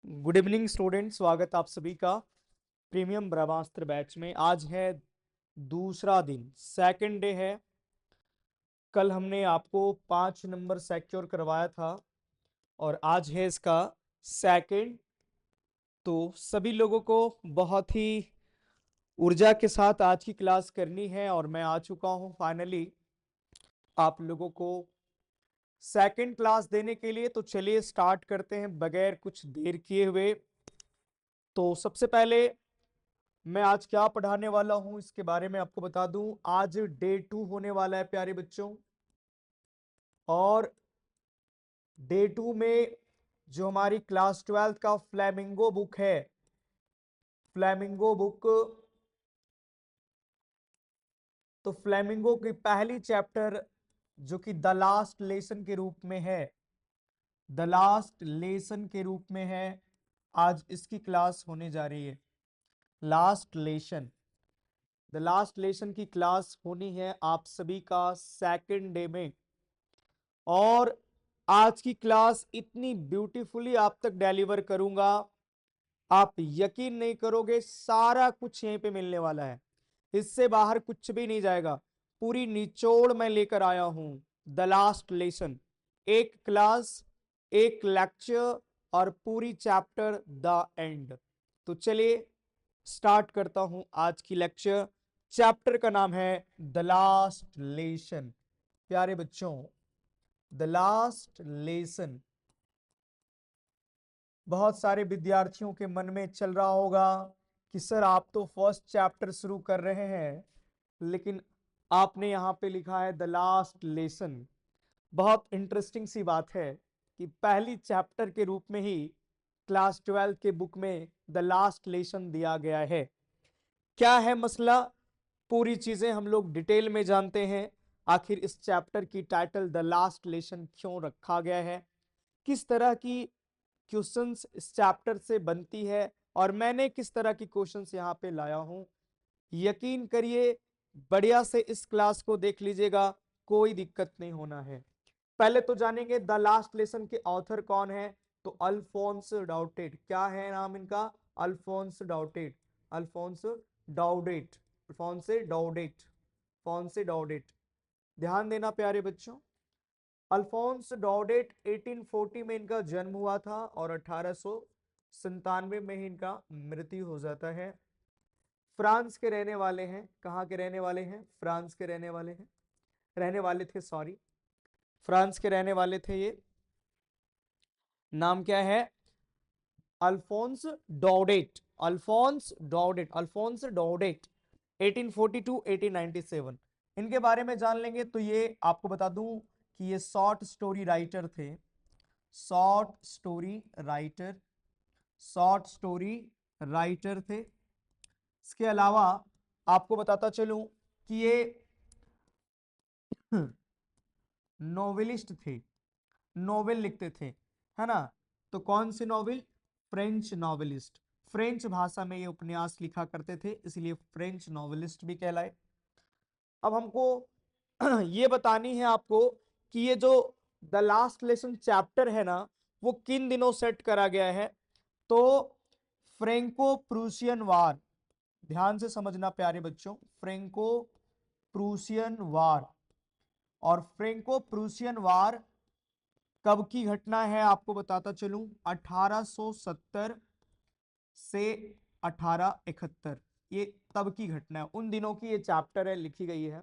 Good evening student, स्वागत आप सभी का प्रीमियम ब्रह्मास्त्र बैच में। आज है दूसरा दिन, सेकंड डे है। कल हमने आपको 5 नंबर सिक्योर करवाया था और आज है इसका सेकंड। तो सभी लोगों को बहुत ही ऊर्जा के साथ आज की क्लास करनी है और मैं आ चुका हूं फाइनली आप लोगों को सेकंड क्लास देने के लिए। तो चलिए स्टार्ट करते हैं बगैर कुछ देर किए हुए। तो सबसे पहले मैं आज क्या पढ़ाने वाला हूं इसके बारे में आपको बता दूं। आज डे 2 होने वाला है प्यारे बच्चों, और डे 2 में जो हमारी क्लास 12th का फ्लैमिंगो बुक है, फ्लैमिंगो बुक, तो फ्लैमिंगो की पहली चैप्टर जो कि द लास्ट लेसन के रूप में है, द लास्ट लेसन के रूप में है, आज इसकी क्लास होने जा रही है। Last lesson, the last lesson की क्लास होनी है आप सभी का सेकंड डे में। और आज की क्लास इतनी ब्यूटीफुली आप तक डिलीवर करूंगा, आप यकीन नहीं करोगे। सारा कुछ यहीं पे मिलने वाला है, इससे बाहर कुछ भी नहीं जाएगा। पूरी निचोड़ मैं लेकर आया हूं। द लास्ट लेसन, एक क्लास, एक लेक्चर और पूरी चैप्टर द एंड। तो चलिए स्टार्ट करता हूं आज की लेक्चर। चैप्टर का नाम है द लास्ट लेसन। प्यारे बच्चों, द लास्ट लेसन, बहुत सारे विद्यार्थियों के मन में चल रहा होगा कि सर आप तो फर्स्ट चैप्टर शुरू कर रहे हैं, लेकिन आपने यहां पे लिखा है द लास्ट लेसन। बहुत इंटरेस्टिंग सी बात है कि पहली चैप्टर के रूप में ही क्लास 12 के बुक में द लास्ट लेसन दिया गया है। क्या है मसला, पूरी चीजें हम लोग डिटेल में जानते हैं। आखिर इस चैप्टर की टाइटल द लास्ट लेसन क्यों रखा गया है, किस तरह की क्वेश्चंस इस चैप्टर से बनती है, और मैंने किस तरह की क्वेश्चंस यहाँ पे लाया हूं। यकीन करिए, बढ़िया से इस क्लास को देख लीजिएगा, कोई दिक्कत नहीं होना है। पहले तो जानेंगे द लास्ट लेसन के ऑथर कौन है। तो अल्फोंस डाउटेट, क्या है नाम इनका? अल्फोंस डाउटेट, अल्फोंस डाउडेट, अल्फोंस डाउडेट, अल्फोंस डाउडेट। ध्यान देना प्यारे बच्चों, अल्फोंस डॉडेट 1840 में इनका जन्म हुआ था और 1897 में ही इनका मृत्यु हो जाता है। फ्रांस के रहने वाले हैं। कहाँ के रहने वाले हैं? फ्रांस के रहने वाले हैं, रहने वाले थे, सॉरी, फ्रांस के रहने वाले थे ये। नाम क्या है? अल्फोंस डॉडेट, अल्फोंस डॉडेट, अल्फोंस डॉडेट, 1842 1897। इनके बारे में जान लेंगे तो ये आपको बता दूं कि ये शॉर्ट स्टोरी राइटर थे, short story writer, short story writer थे। इसके अलावा आपको बताता चलूं कि ये नोवेलिस्ट थे, नोवेल लिखते थे, है ना। तो कौन से नोवेल? फ्रेंच नोवेलिस्ट, फ्रेंच भाषा में ये उपन्यास लिखा करते थे, इसलिए फ्रेंच नोवेलिस्ट भी कहलाए। अब हमको ये बतानी है आपको कि ये जो द लास्ट लेसन चैप्टर है ना, वो किन दिनों सेट करा गया है। तो फ्रेंको प्रूसियन वार, ध्यान से समझना प्यारे बच्चों, फ्रेंको प्रूसियन वार। और फ्रेंको प्रूसियन वार कब की घटना है आपको बताता चलूं, 1870 से 1871, ये तब की घटना है, उन दिनों की ये चैप्टर है, लिखी गई है।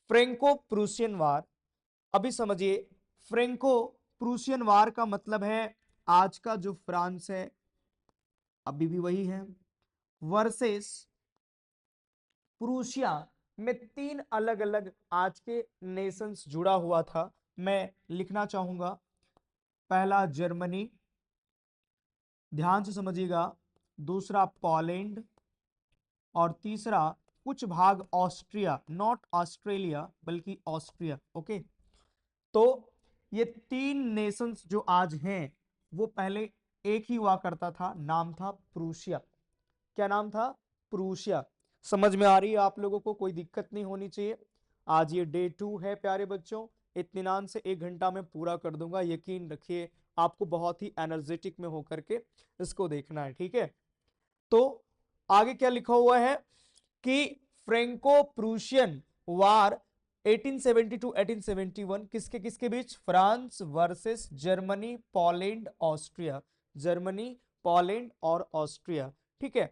फ्रेंको प्रूसियन वार, अभी समझिए, फ्रेंको प्रूसियन वार का मतलब है आज का जो फ्रांस है, अभी भी वही है, वर्सेस प्रूशिया में 3 अलग अलग आज के नेशंस जुड़ा हुआ था। मैं लिखना चाहूंगा, पहला जर्मनी, ध्यान से समझिएगा, दूसरा पोलैंड, और तीसरा कुछ भाग ऑस्ट्रिया, नॉट ऑस्ट्रेलिया बल्कि ऑस्ट्रिया। ओके, तो ये 3 नेशंस जो आज हैं वो पहले एक ही हुआ करता था, नाम था प्रूशिया। क्या नाम था? प्रूशिया। समझ में आ रही है आप लोगों को? कोई दिक्कत नहीं होनी चाहिए। आज ये डे 2 है प्यारे बच्चों, इत्मीनान से 1 घंटा में पूरा कर दूंगा, यकीन रखिए। आपको बहुत ही एनर्जेटिक में होकर के इसको देखना है, ठीक है। तो आगे क्या लिखा हुआ है कि फ्रेंको प्रूशियन वार 1870 to 1871 किसके किसके बीच, France versus Germany, Poland, Austria, Germany, Poland और ऑस्ट्रिया, ठीक है।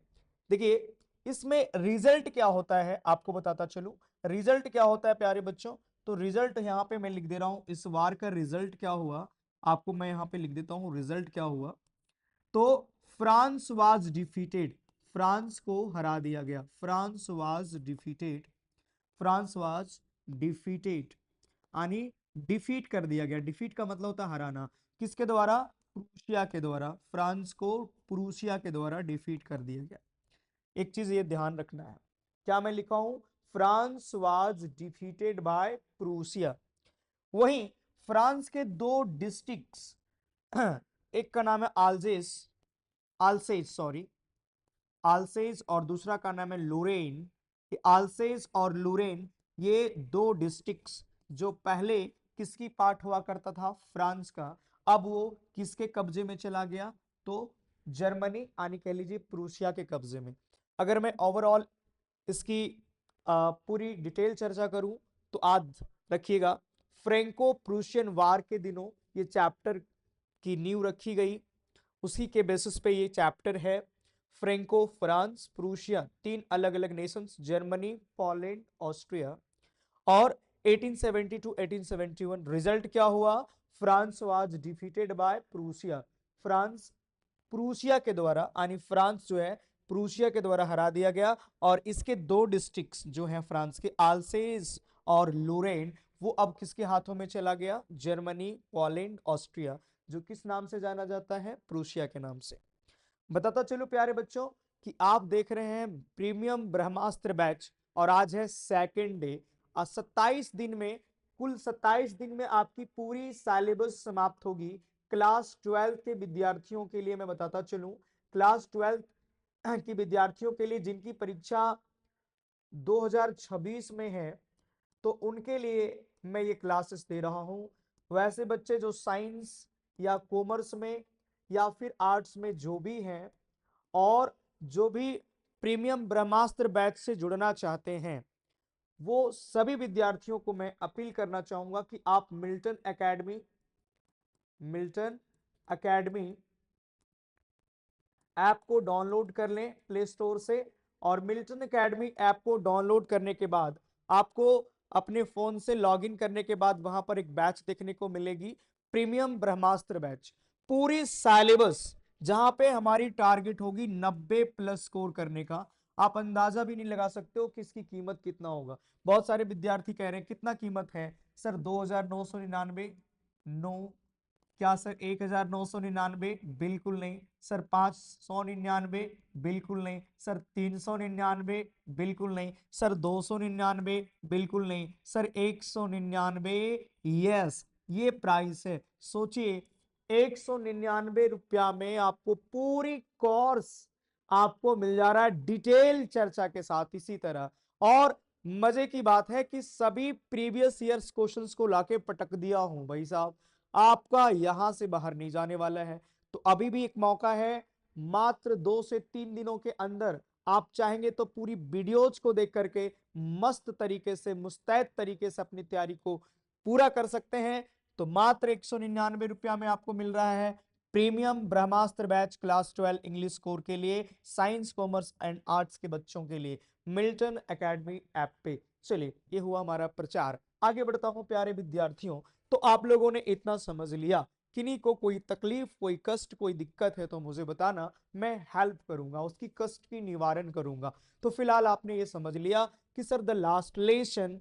देखिए इसमें रिजल्ट क्या होता है आपको बताता चलूं। रिजल्ट क्या होता है प्यारे बच्चों, तो रिजल्ट यहां पे मैं लिख दे रहा हूं, इस वार का रिजल्ट क्या हुआ आपको मैं यहां पे लिख देता हूं, रिजल्ट क्या हुआ। तो फ्रांस वाज डिफीटेड, फ्रांस को हरा दिया गया, France was defeated, France was defeated यानी डिफीट कर दिया गया। डिफीट का मतलब होता है हराना, किसके द्वारा, प्रूशिया के द्वारा, फ्रांस को प्रूशिया के द्वारा डिफीट कर दिया गया। एक चीज ये ध्यान रखना है, क्या मैं लिखा हूं, France was defeated by Prussia. वहीं फ्रांस के दो डिस्ट्रिक्ट्स एक का नाम है आल्जेस, आल्सेज सॉरी, आल्सेज और दूसरा का नाम है लोरेन। ये आल्सेज और लोरेन ये दो डिस्ट्रिक्ट्स जो पहले किसकी पार्ट हुआ करता था, फ्रांस का, अब वो किसके कब्जे में चला गया, तो जर्मनी यानी कह लीजिए प्रूसिया के कब्जे में। अगर मैं ओवरऑल इसकी पूरी डिटेल चर्चा करूं तो आज रखिएगा, फ्रेंको प्रूशियन वार के दिनों ये चैप्टर की नींव रखी गई, उसी के बेसिस पे ये चैप्टर है। फ्रेंको, फ्रांस, प्रूशिया, तीन अलग अलग नेशंस, जर्मनी, पोलैंड, ऑस्ट्रिया। और 1870 to 1871 रिजल्ट क्या हुआ, France was defeated by Prussia, France Prussia के द्वारा यानी फ्रांस जो है प्रूसिया के द्वारा हरा दिया गया। और इसके दो डिस्ट्रिक्ट्स जो हैं फ्रांस के, आल्सेज और लोरेन, वो अब किसके हाथों में चला गया, जर्मनी, पोलैंड, ऑस्ट्रिया, जो किस नाम से जाना जाता है, प्रूसिया के नाम से। बताता चलो प्यारे बच्चों कि आप देख रहे हैं प्रीमियम ब्रह्मास्त्र बैच और आज है सेकेंड डे। 27 दिन में, कुल 27 दिन में आपकी पूरी सिलेबस समाप्त होगी। क्लास 12 के विद्यार्थियों के लिए मैं बताता चलूं, क्लास 12 की विद्यार्थियों के लिए जिनकी परीक्षा 2026 में है, तो उनके लिए मैं ये क्लासेस दे रहा हूं। वैसे बच्चे जो साइंस या कॉमर्स में या फिर आर्ट्स में जो भी हैं और जो भी प्रीमियम ब्रह्मास्त्र बैच से जुड़ना चाहते हैं, वो सभी विद्यार्थियों को मैं अपील करना चाहूंगा कि आप Milton academy, Milton academy app को डाउनलोड कर लें प्ले स्टोर से। और मिल्टन एकेडमी ऐप को डाउनलोड करने के बाद आपको अपने फोन से लॉगिन करने के बाद वहां पर एक बैच देखने को मिलेगी, प्रीमियम ब्रह्मास्त्र बैच। पूरी सिलेबस जहां पे हमारी टारगेट होगी 90 प्लस स्कोर करने का। आप अंदाजा भी नहीं लगा सकते हो कि इसकी कीमत कितना होगा। बहुत सारे विद्यार्थी कह रहे हैं कितना कीमत है सर, 2999, नो। क्या सर 1999, बिल्कुल नहीं सर। 599, बिल्कुल नहीं सर। 399, बिल्कुल नहीं सर। 299, बिल्कुल नहीं सर। 199, यस ये प्राइस है। सोचिए 199 रुपया में आपको पूरी कोर्स आपको मिल जा रहा है डिटेल चर्चा के साथ। इसी तरह और मजे की बात है कि सभी प्रीवियस ईयर्स क्वेश्चंस को लाके पटक दिया हूं भाई साहब, आपका यहां से बाहर नहीं जाने वाला है। तो अभी भी एक मौका है, मात्र 2 से 3 दिनों के अंदर आप चाहेंगे तो पूरी वीडियोज को देख करके मस्त तरीके से, मुस्तैद तरीके से अपनी तैयारी को पूरा कर सकते हैं। तो मात्र 199 रुपया में आपको मिल रहा है प्रीमियम ब्रह्मास्त्र बैच क्लास 12 इंग्लिश कोर के लिए, साइंस, कॉमर्स एंड आर्ट्स के बच्चों के लिए, मिल्टन एकेडमी ऐप पे। चलिए ये हुआ हमारा प्रचार। आगे बढ़ता हूं प्यारे विद्यार्थियों। तो आप लोगों ने इतना समझ लिया, किन्हीं को कोई तकलीफ, कोई कष्ट, कोई दिक्कत है तो मुझे बताना, मैं हेल्प करूंगा, उसकी कष्ट की निवारण करूंगा। तो फिलहाल आपने ये समझ लिया कि सर द लास्ट लेसन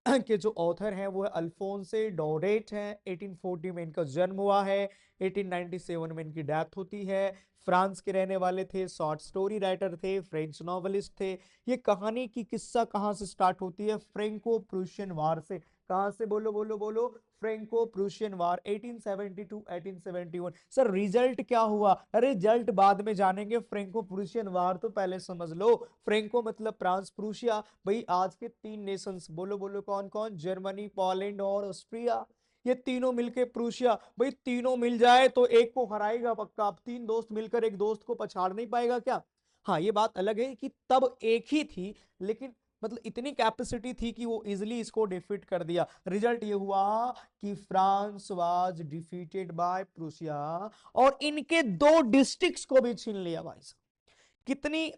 के जो ऑथर हैं वो अल्फोंसे डौडेट हैं। 1840 में इनका जन्म हुआ है, 1897 में इनकी डेथ होती है। फ्रांस के रहने वाले थे, शॉर्ट स्टोरी राइटर थे, फ्रेंच नॉवेलिस्ट थे। ये कहानी की किस्सा कहां से स्टार्ट होती है, फ्रेंको प्रूशियन वार से। कहां से, बोलो बोलो बोलो, फ्रेंको प्रूशियन वार 1872 1871। सर रिजल्ट क्या हुआ, रिजल्ट बाद में जानेंगे, फ्रेंको प्रूशियन वार तो पहले समझ लो। फ्रेंको मतलब फ्रांस, प्रूशिया भाई आज के 3 नेशंस, बोलो बोलो कौन कौन, जर्मनी, पोलैंड और ऑस्ट्रिया। ये तीनों मिलके प्रूशिया, भाई तीनों मिल जाए तो एक को हराएगा पक्का। अब तीन दोस्त मिलकर एक दोस्त को पछाड़ नहीं पाएगा क्या? हाँ, ये बात अलग है कि तब एक ही थी, लेकिन मतलब इतनी कैपेसिटी थी कि वो इजिली इसको डिफीट कर दिया। रिजल्ट ये हुआ कि France was defeated by Prussia, और इनके दो डिस्ट्रिक्ट्स को भी छीन लिया भाई साहब। कितनी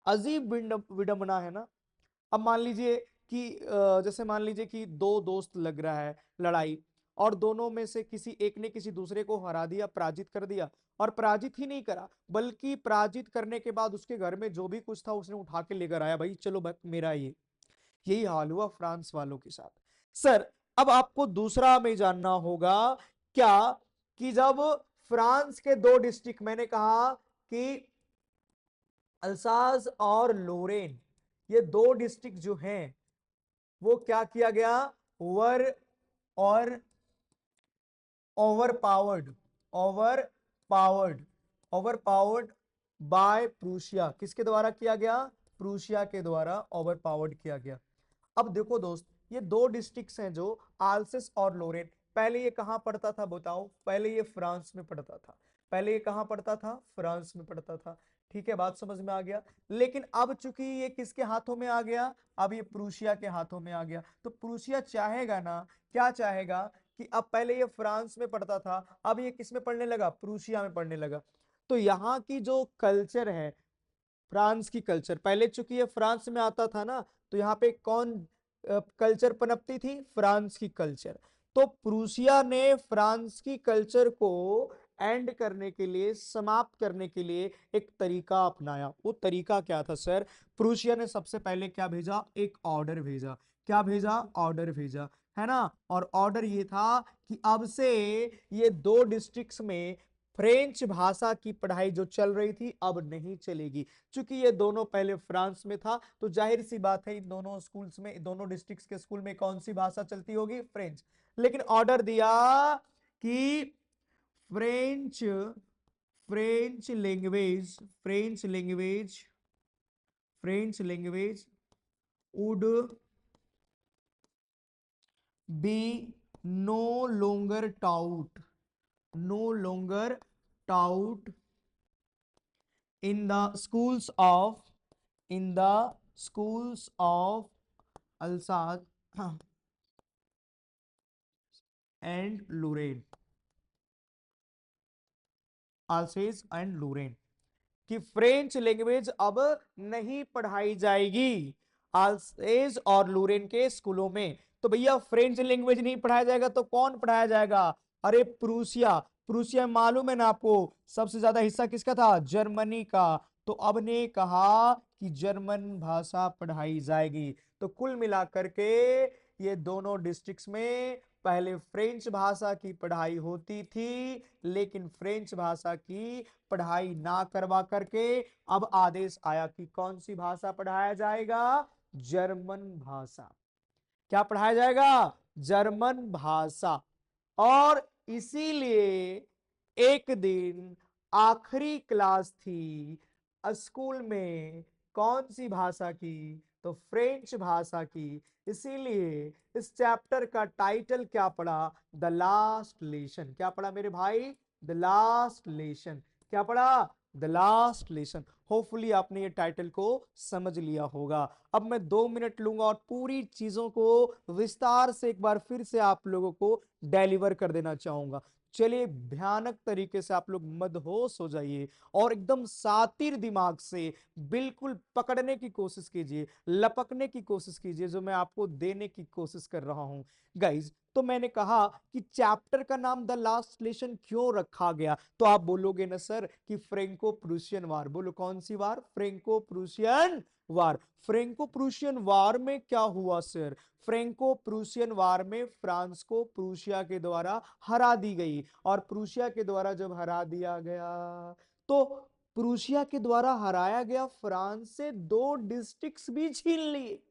अजीब विडंबना है ना। अब मान लीजिए कि जैसे मान लीजिए कि दो दोस्त लग रहा है लड़ाई, और दोनों में से किसी एक ने किसी दूसरे को हरा दिया, पराजित कर दिया। और पराजित ही नहीं करा, बल्कि पराजित करने के बाद उसके घर में जो भी कुछ था उसने उठा के लेकर आया, भाई चलो मेरा ये। यही हाल हुआ फ्रांस वालों के साथ। सर, अब आपको दूसरा में जानना होगा क्या, कि जब फ्रांस के दो डिस्ट्रिक्ट, मैंने कहा कि अल्सास और लोरेन, ये दो डिस्ट्रिक्ट जो हैं वो क्या किया गया, वर और over powered, over powered, over powered by Prussia. किसके द्वारा किया गया? प्रूशिया के द्वारा ओवर पावर्ड किया गया। अब देखो दोस्त, ये दो डिस्ट्रिक्ट्स हैं जो आल्सेस और लोरेन। पहले ये कहां पड़ता था बताओ? पहले ये फ्रांस में पड़ता था। पहले ये कहां पड़ता था? फ्रांस में पड़ता था। ठीक है, बात समझ में आ गया। लेकिन अब चूंकि ये किसके हाथों में आ गया, अब ये प्रूशिया के हाथों में आ गया, तो प्रूशिया चाहेगा ना, क्या चाहेगा कि अब पहले ये फ्रांस में पड़ता था, अब ये किस में पढ़ने लगा? प्रूशिया में पढ़ने लगा। तो यहाँ की जो कल्चर है, फ्रांस की कल्चर, पहले चूंकि ये फ्रांस में आता था ना, तो यहाँ पे कौन कल्चर पनपती थी? फ्रांस की कल्चर। तो प्रूसिया ने फ्रांस की कल्चर को एंड करने के लिए, समाप्त करने के लिए एक तरीका अपनाया। वो तरीका क्या था सर? प्रूसिया ने सबसे पहले क्या भेजा? एक ऑर्डर भेजा। क्या भेजा? ऑर्डर भेजा, है ना। और ऑर्डर ये था कि अब से ये दो डिस्ट्रिक्ट्स में फ्रेंच भाषा की पढ़ाई जो चल रही थी अब नहीं चलेगी। चूंकि ये दोनों पहले फ्रांस में था, तो जाहिर सी बात है इन दोनों स्कूल्स में, दोनों डिस्ट्रिक्ट्स के स्कूल में कौन सी भाषा चलती होगी? फ्रेंच। लेकिन ऑर्डर दिया कि French French language French language French language would be no longer taught, no longer taught in the schools of, in the schools of Alsace and Lorraine, Alsace and Lorraine, कि French language अब नहीं पढ़ाई जाएगी आल्सेज और लूरेन के स्कूलों में। तो भैया फ्रेंच लैंग्वेज नहीं पढ़ाया जाएगा तो कौन पढ़ाया जाएगा? अरे प्रूसिया। प्रूसिया मालूम है ना आपको, सबसे ज्यादा हिस्सा किसका था? जर्मनी का। तो अब ने कहा कि जर्मन भाषा पढ़ाई जाएगी। तो कुल मिलाकर के ये दोनों डिस्ट्रिक्ट्स में पहले फ्रेंच भाषा की पढ़ाई होती थी, लेकिन फ्रेंच भाषा की पढ़ाई ना करवा करके अब आदेश आया कि कौन सी भाषा पढ़ाया जाएगा? जर्मन भाषा। क्या पढ़ाया जाएगा? जर्मन भाषा। और इसीलिए एक दिन आखिरी क्लास थी स्कूल में, कौन सी भाषा की? तो फ्रेंच भाषा की। इसीलिए इस चैप्टर का टाइटल क्या पड़ा? The last lesson. क्या पड़ा मेरे भाई? The last lesson. क्या पड़ा? The last lesson. होपफुली आपने ये टाइटल को समझ लिया होगा। अब मैं 2 मिनट लूंगा और पूरी चीजों को विस्तार से एक बार फिर से आप लोगों को डिलीवर कर देना चाहूंगा। चलिए, भयानक तरीके से आप लोग मदहोश हो जाइए और एकदम सातिर दिमाग से बिल्कुल पकड़ने की कोशिश कीजिए, लपकने की कोशिश कीजिए जो मैं आपको देने की कोशिश कर रहा हूं गाइज। तो मैंने कहा कि चैप्टर का नाम द लास्ट लेसन क्यों रखा गया? तो आप बोलोगे ना सर कि फ्रेंको प्रूशियन वार। बोलो कौन सी वार? फ्रेंको प्रूशियन वार। फ्रेंको प्रूशियन वार में क्या हुआ सर? फ्रेंको प्रूशियन वार में फ्रांस को प्रूशिया के द्वारा हरा दी गई। और प्रूशिया के द्वारा जब हरा दिया गया, तो प्रूशिया के द्वारा हराया गया फ्रांस से दो डिस्ट्रिक्ट्स भी छीन लिए।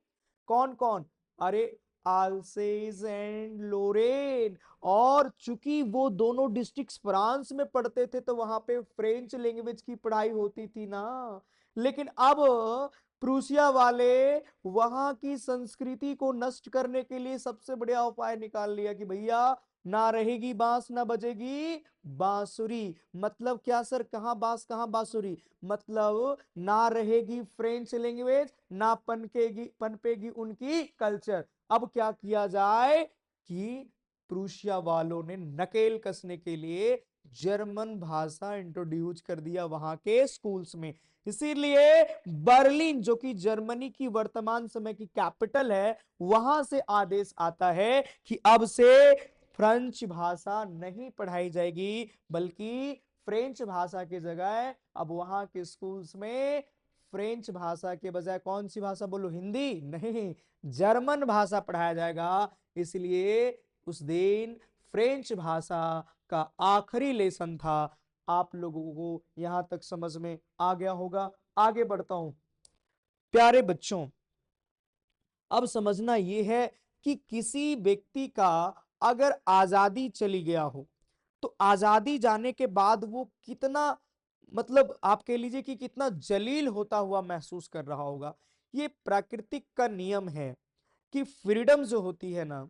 कौन कौन? अरे आल्सेज एंड लोरेन। और चूंकि वो दोनों डिस्ट्रिक्ट्स फ्रांस में पड़ते थे तो वहां पे फ्रेंच लैंग्वेज की पढ़ाई होती थी ना। लेकिन अब प्रूसिया वाले वहां की संस्कृति को नष्ट करने के लिए सबसे बढ़िया उपाय निकाल लिया कि भैया ना रहेगी बांस ना बजेगी बांसुरी। मतलब क्या सर, कहाँ बांस कहाँ बांसुरी? मतलब ना रहेगी फ्रेंच लैंग्वेज, ना पनपेगी उनकी कल्चर। अब क्या किया जाए कि प्रूशिया वालों ने नकेल कसने के लिए जर्मन भाषा इंट्रोड्यूस कर दिया वहां के स्कूल्स में। इसीलिए बर्लिन, जो कि जर्मनी की वर्तमान समय की कैपिटल है, वहां से आदेश आता है कि अब से फ्रेंच भाषा नहीं पढ़ाई जाएगी, बल्कि फ्रेंच भाषा की जगह अब वहां के स्कूल्स में फ्रेंच भाषा के बजाय कौन सी भाषा बोलो? हिंदी नहीं, जर्मन भाषा पढ़ाया जाएगा। इसलिए उस दिन फ्रेंच भाषा का आखिरी लेसन था। आप लोगों को यहां तक समझ में आ गया होगा। आगे बढ़ता हूं। प्यारे बच्चों, अब समझना यह है कि किसी व्यक्ति का अगर आजादी चली गया हो तो आजादी जाने के बाद वो कितना, मतलब आप कह लीजिए कि कितना जलील होता हुआ महसूस कर रहा होगा। ये प्राकृतिक का नियम है कि फ्रीडम जो होती है ना,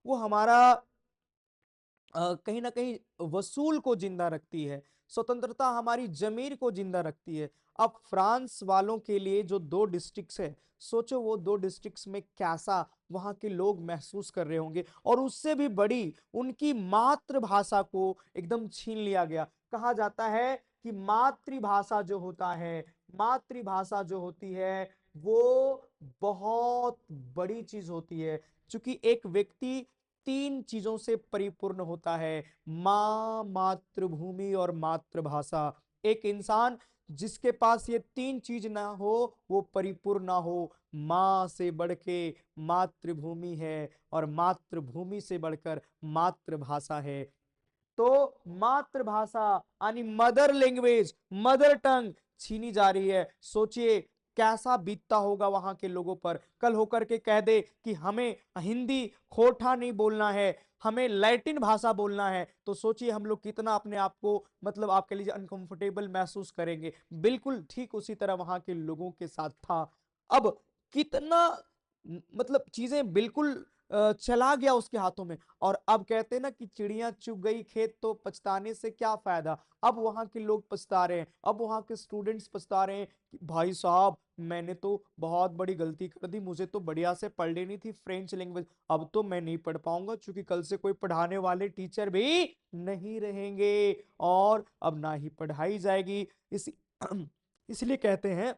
वो हमारा कहीं ना कहीं वसूल को जिंदा रखती है। स्वतंत्रता हमारी जमीर को जिंदा रखती है। अब फ्रांस वालों के लिए जो 2 डिस्ट्रिक्ट्स है, सोचो वो 2 डिस्ट्रिक्ट्स में कैसा वहां के लोग महसूस कर रहे होंगे। और उससे भी बड़ी, उनकी मातृभाषा को एकदम छीन लिया गया। कहा जाता है कि मातृभाषा जो होता है, मातृभाषा जो होती है वो बहुत बड़ी चीज होती है। क्योंकि एक व्यक्ति 3 चीजों से परिपूर्ण होता है, मां, मातृभूमि और मातृभाषा। एक इंसान जिसके पास ये 3 चीज ना हो वो परिपूर्ण ना हो। मां से बढ़ के मातृभूमि है और मातृभूमि से बढ़कर मातृभाषा है। तो मातृभाषा यानी मदर लैंग्वेज, मदर टंग छीनी जा रही है। सोचिए कैसा बीतता होगा वहां के लोगों पर। कल होकर के कह दे कि हमें हिंदी खोटा नहीं बोलना है, हमें लैटिन भाषा बोलना है, तो सोचिए हम लोग कितना अपने आप को, मतलब आप कह लीजिए, अनकंफर्टेबल महसूस करेंगे। बिल्कुल ठीक उसी तरह वहां के लोगों के साथ था। अब कितना, मतलब चीजें बिल्कुल चला गया उसके हाथों में। और अब कहते हैं ना कि चिड़िया चुग गई खेत तो पछताने से क्या फायदा। अब वहां के लोग पछता रहे हैं, अब वहां के स्टूडेंट्स पछता रहे हैं कि भाई साहब मैंने तो बहुत बड़ी गलती कर दी, मुझे तो बढ़िया से पढ़ लेनी थी फ्रेंच लैंग्वेज, अब तो मैं नहीं पढ़ पाऊंगा क्योंकि कल से कोई पढ़ाने वाले टीचर भी नहीं रहेंगे और अब ना ही पढ़ाई जाएगी। इस इसलिए कहते हैं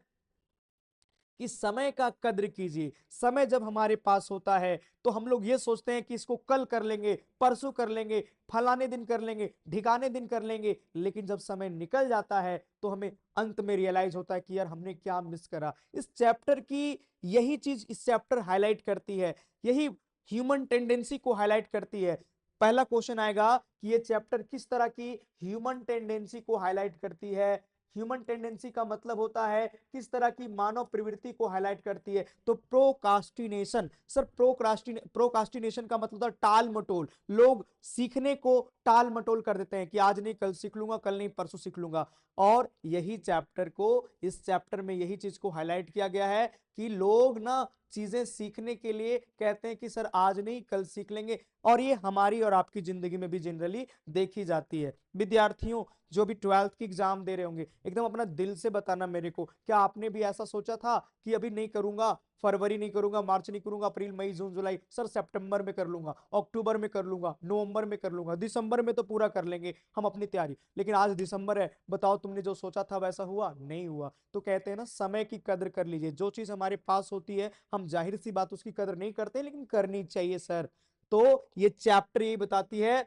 कि समय का कद्र कीजिए। समय जब हमारे पास होता है तो हम लोग ये सोचते हैं कि इसको कल कर लेंगे, परसों कर लेंगे, फलाने दिन कर लेंगे, ढिकाने दिन कर लेंगे। लेकिन जब समय निकल जाता है तो हमें अंत में रियलाइज होता है कि यार हमने क्या मिस करा। इस चैप्टर की यही चीज इस चैप्टर हाईलाइट करती है, यही ह्यूमन टेंडेंसी को हाईलाइट करती है। पहला क्वेश्चन आएगा कि ये चैप्टर किस तरह की ह्यूमन टेंडेंसी को हाईलाइट करती है। ह्यूमन टेंडेंसी का मतलब होता है किस तरह की मानव प्रवृत्ति को हाईलाइट करती है। तो प्रोकास्टिनेशन, सर प्रोकास्टिनेशन का मतलब होता है टाल मटोल। लोग सीखने को टाल मटोल कर देते हैं कि आज नहीं कल सीख लूंगा, कल नहीं परसों सीख लूंगा। और यही चैप्टर को, इस चैप्टर में यही चीज को हाईलाइट किया गया है कि लोग ना चीजें सीखने के लिए कहते हैं कि सर आज नहीं कल सीख लेंगे। और ये हमारी और आपकी जिंदगी में भी जनरली देखी जाती है। विद्यार्थियों जो भी 12th की एग्जाम दे रहे होंगे, एकदम अपना दिल से बताना मेरे को, क्या आपने भी ऐसा सोचा था कि अभी नहीं करूंगा, फरवरी नहीं करूंगा, मार्च नहीं करूंगा, अप्रैल मई जून जुलाई, सर सितंबर में कर लूंगा, अक्टूबर में कर लूंगा, नवंबर में कर लूंगा, दिसंबर में तो पूरा कर लेंगे हम अपनी तैयारी। लेकिन आज दिसंबर है, बताओ तुमने जो सोचा था वैसा हुआ? नहीं हुआ। तो कहते हैं ना समय की कदर कर लीजिए। जो चीज हमारे पास होती है हम जाहिर सी बात उसकी कदर नहीं करते, लेकिन करनी चाहिए सर। तो ये चैप्टर ये बताती है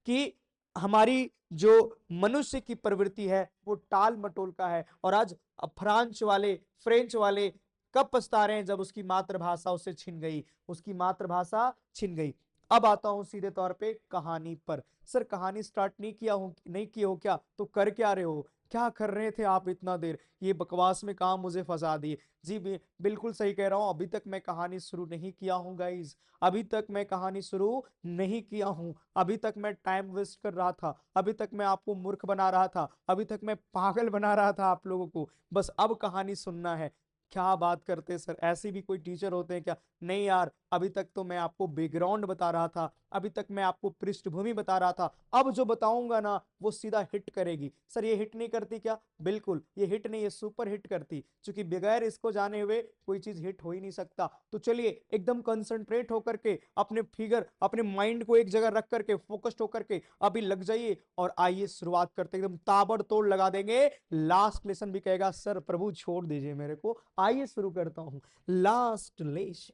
कि हमारी जो मनुष्य की प्रवृत्ति है वो टाल मटोल का है। और आज फ्रांस वाले, फ्रेंच वाले कब पछता रहे हैं? जब उसकी मातृभाषा उससे छिन गई, उसकी मातृभाषा छिन गई। अब आता हूं सीधे तौर पे कहानी पर। सर कहानी स्टार्ट नहीं किया हो, नहीं किए हो क्या? तो कर क्या रहे हो? क्या कर रहे थे आप इतना देर? ये बकवास में काम मुझे फंसा दिए। जी बिल्कुल सही कह रहा हूं, अभी तक मैं कहानी शुरू नहीं किया हूं गाइज, अभी तक मैं कहानी शुरू नहीं किया हूं। अभी तक मैं टाइम वेस्ट कर रहा था, अभी तक मैं आपको मूर्ख बना रहा था, अभी तक मैं पागल बना रहा था आप लोगों को। बस अब कहानी सुनना है। क्या बात करते सर, ऐसे भी कोई टीचर होते हैं क्या? नहीं यार, अभी तक तो मैं आपको बैकग्राउंड बता रहा था, अभी तक मैं आपको पृष्ठभूमि बता रहा था, अब जो बताऊंगा ना वो सीधा हिट करेगी। सर ये हिट नहीं करती क्या? बिल्कुल ये हिट नहीं, ये सुपर हिट करती, क्योंकि बगैर इसको जाने हुए कोई चीज हिट हो ही नहीं सकता। तो चलिए एकदम कंसंट्रेट होकर के अपने फिगर, अपने माइंड को एक जगह रख करके फोकस्ड होकर के अभी लग जाइए और आइए शुरुआत करते एकदम ताबड़तोड़ लगा देंगे। लास्ट लेसन भी कहेगा सर प्रभु छोड़ दीजिए मेरे को, आइए शुरू करता हूं। Last lesson,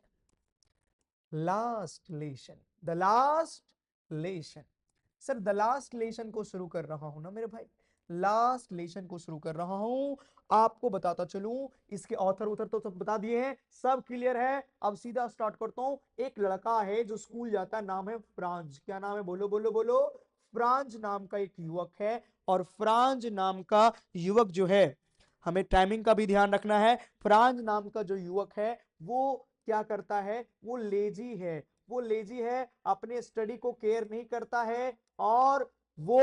last lesson, the last lesson. Sir the last lesson को शुरू कर रहा हूं ना मेरे भाई, लास्ट लेशन को शुरू कर रहा हूं। आपको बताता चलूं, इसके ऑथर उथर तो सब बता दिए हैं, सब क्लियर है। अब सीधा स्टार्ट करता हूं। एक लड़का है जो स्कूल जाता है, नाम है फ्रांज। क्या नाम है? बोलो बोलो बोलो। फ्रांज नाम का एक युवक है, और फ्रांज नाम का युवक जो है, हमें टाइमिंग का भी ध्यान रखना है। फ्रांज नाम का जो युवक है वो क्या करता है? वो लेजी है, वो लेजी है, अपने स्टडी को केयर नहीं करता है, और वो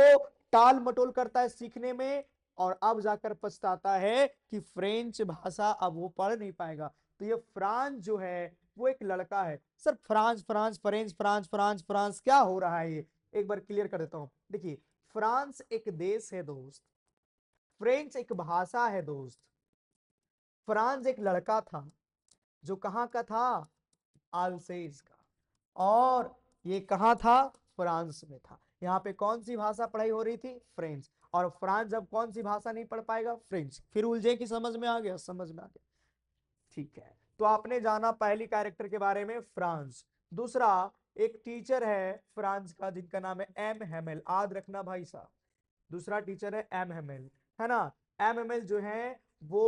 टाल मटोल करता है सीखने में, और अब जाकर पछताता है कि फ्रेंच भाषा अब वो पढ़ नहीं पाएगा। तो ये फ्रांस जो है वो एक लड़का है। Sir France France French France France France क्या हो रहा है? ये एक बार क्लियर कर देता हूं। देखिए फ्रांस एक देश है दोस्त, फ्रेंच एक भाषा है दोस्त। फ्रांस एक लड़का था जो कहां का था? आल्सेज का। और ये कहां था? फ्रांस में था। यहाँ पे कौन सी भाषा पढ़ाई हो रही थी? फ्रेंच। और फ्रांस जब कौन सी भाषा नहीं पढ़ पाएगा? फ्रेंच। फिर उलझे कि समझ में आ गया? समझ में आ गया, ठीक है। तो आपने जाना पहली कैरेक्टर के बारे में, फ्रांस। दूसरा, एक टीचर है फ्रांस का जिनका नाम है एम हेमेल, याद रखना भाई साहब। दूसरा टीचर है एम हेमेल, है ना। एम हेमेल जो है वो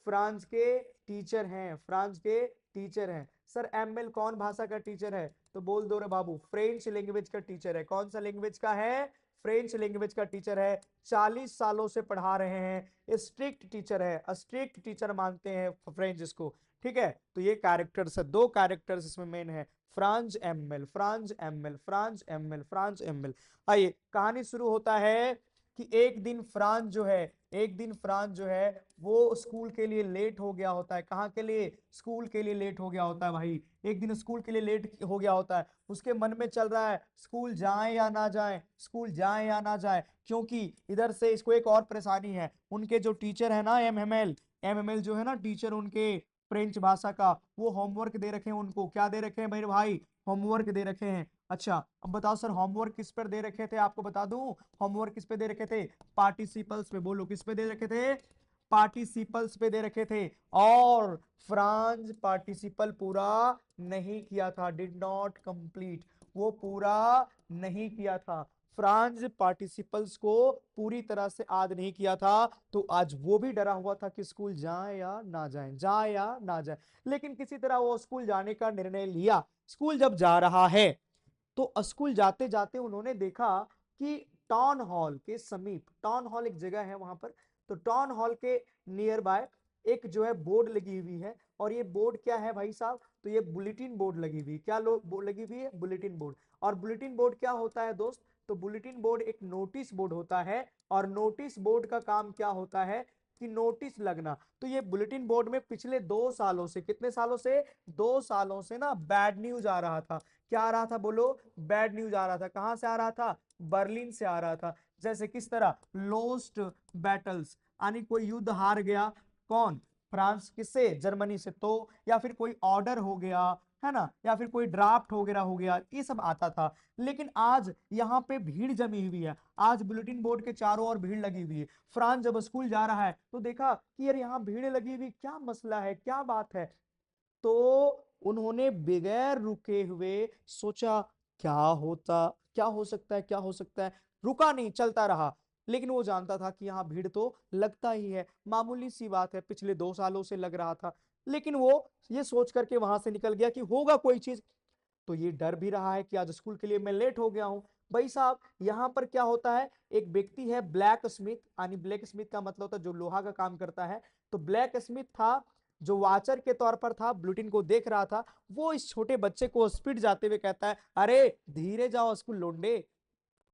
फ्रांस के टीचर हैं, फ्रांस के टीचर हैं। सर एम हेमेल कौन भाषा का टीचर है? तो बोल दो रे बाबू, फ्रेंच लैंग्वेज का टीचर है। कौन सा लैंग्वेज का है? फ्रेंच लैंग्वेज का टीचर है। 40 सालों से पढ़ा रहे हैं, स्ट्रिक्ट टीचर है, स्ट्रिक्ट टीचर मानते हैं फ्रेंच इसको, ठीक है। तो ये कैरेक्टर्स है, दो कैरेक्टर्स इसमें मेन है, Franz ML, Franz ML, Franz ML, Franz ML. आइए कहानी शुरू होता है कि एक दिन फ्रांस जो है, एक दिन फ्रांस जो है वो स्कूल के लिए लेट हो गया होता है। कहाँ के लिए? स्कूल के लिए लेट हो गया होता है भाई। एक दिन स्कूल के लिए लेट हो गया होता है, उसके मन में चल रहा है स्कूल जाए या ना जाए, स्कूल जाए या ना जाए, क्योंकि इधर से इसको एक और परेशानी है। उनके जो टीचर है ना एमएमएल, एमएमएल जो है ना टीचर उनके फ्रेंच भाषा का, वो होमवर्क दे रखे हैं उनको। क्या दे रखे हैं मेरे भाई? होमवर्क दे रखे हैं। अच्छा अब बताओ सर होमवर्क किस पर दे रखे थे? आपको बता दूं होमवर्क किस पे दे रखे थे? पार्टिसिपल्स पे। बोलो किस पे दे रखे थे? पार्टिसिपल्स पे दे रखे थे। और फ्रांस पार्टिसिपल पूरा नहीं किया था, डिड नॉट कंप्लीट, वो पूरा नहीं किया था। फ्रांस पार्टिसिपल्स को पूरी तरह से याद नहीं किया था, तो आज वो भी डरा हुआ था कि स्कूल जाए या ना जाए, जाए या ना जाए। लेकिन किसी तरह वो स्कूल जाने का निर्णय लिया। स्कूल जब जा रहा है तो स्कूल जाते जाते उन्होंने देखा कि टाउन हॉल के समीप, टाउन हॉल एक जगह है वहां पर, तो टाउन हॉल के नियर बाय एक जो है बोर्ड लगी हुई है। और ये बोर्ड क्या है भाई साहब? तो ये बुलेटिन बोर्ड लगी हुई। क्या बोर्ड लगी हुई है? Bulletin board. और बुलेटिन बोर्ड क्या होता है दोस्त? तो बुलेटिन बोर्ड एक नोटिस बोर्ड होता है, और नोटिस बोर्ड का काम क्या होता है कि नोटिस लगना। तो ये बुलेटिन बोर्ड में पिछले 2 सालों से, कितने सालों से? 2 सालों से ना बैड न्यूज आ रहा था। क्या आ रहा था? बोलो। बैड न्यूज आ रहा था। कहां से आ रहा था? बर्लिन से आ रहा था। जैसे किस तरह? लोस्ट बैटल्स, यानी कोई युद्ध हार गया। कौन? फ्रांस। किससे? जर्मनी से। तो या फिर कोई ऑर्डर हो गया, है ना, या फिर कोई ड्राफ्ट वगैरह हो गया, ये सब आता था। लेकिन आज यहाँ पे भीड़ जमी हुई है, आज बुलेटिन बोर्ड के चारों ओर भीड़ लगी हुई है। फ्रांस जब स्कूल जा रहा है तो देखा कि यार यहाँ भीड़ लगी हुई, क्या मसला है, क्या बात है। तो उन्होंने बगैर रुके हुए सोचा क्या होता, क्या हो सकता है, क्या हो सकता है। रुका नहीं, चलता रहा। लेकिन वो जानता था कि यहाँ भीड़ तो लगता ही है, मामूली सी बात है, पिछले 2 सालों से लग रहा था। लेकिन वो ये सोच करके वहां से निकल गया कि होगा कोई चीज। तो ये डर भी रहा है कि आज स्कूल के लिए मैं लेट हो गया हूं। भाई साहब यहाँ पर क्या होता है, एक व्यक्ति है ब्लैक स्मिथ, यानी ब्लैक स्मिथ का मतलब होता है जो लोहा का काम करता है। तो ब्लैक स्मिथ था जो वाचर के तौर पर था, बुलेटिन को देख रहा था। वो इस छोटे बच्चे को स्पीड जाते हुए कहता है, अरे धीरे जाओ स्कूल लोंडे,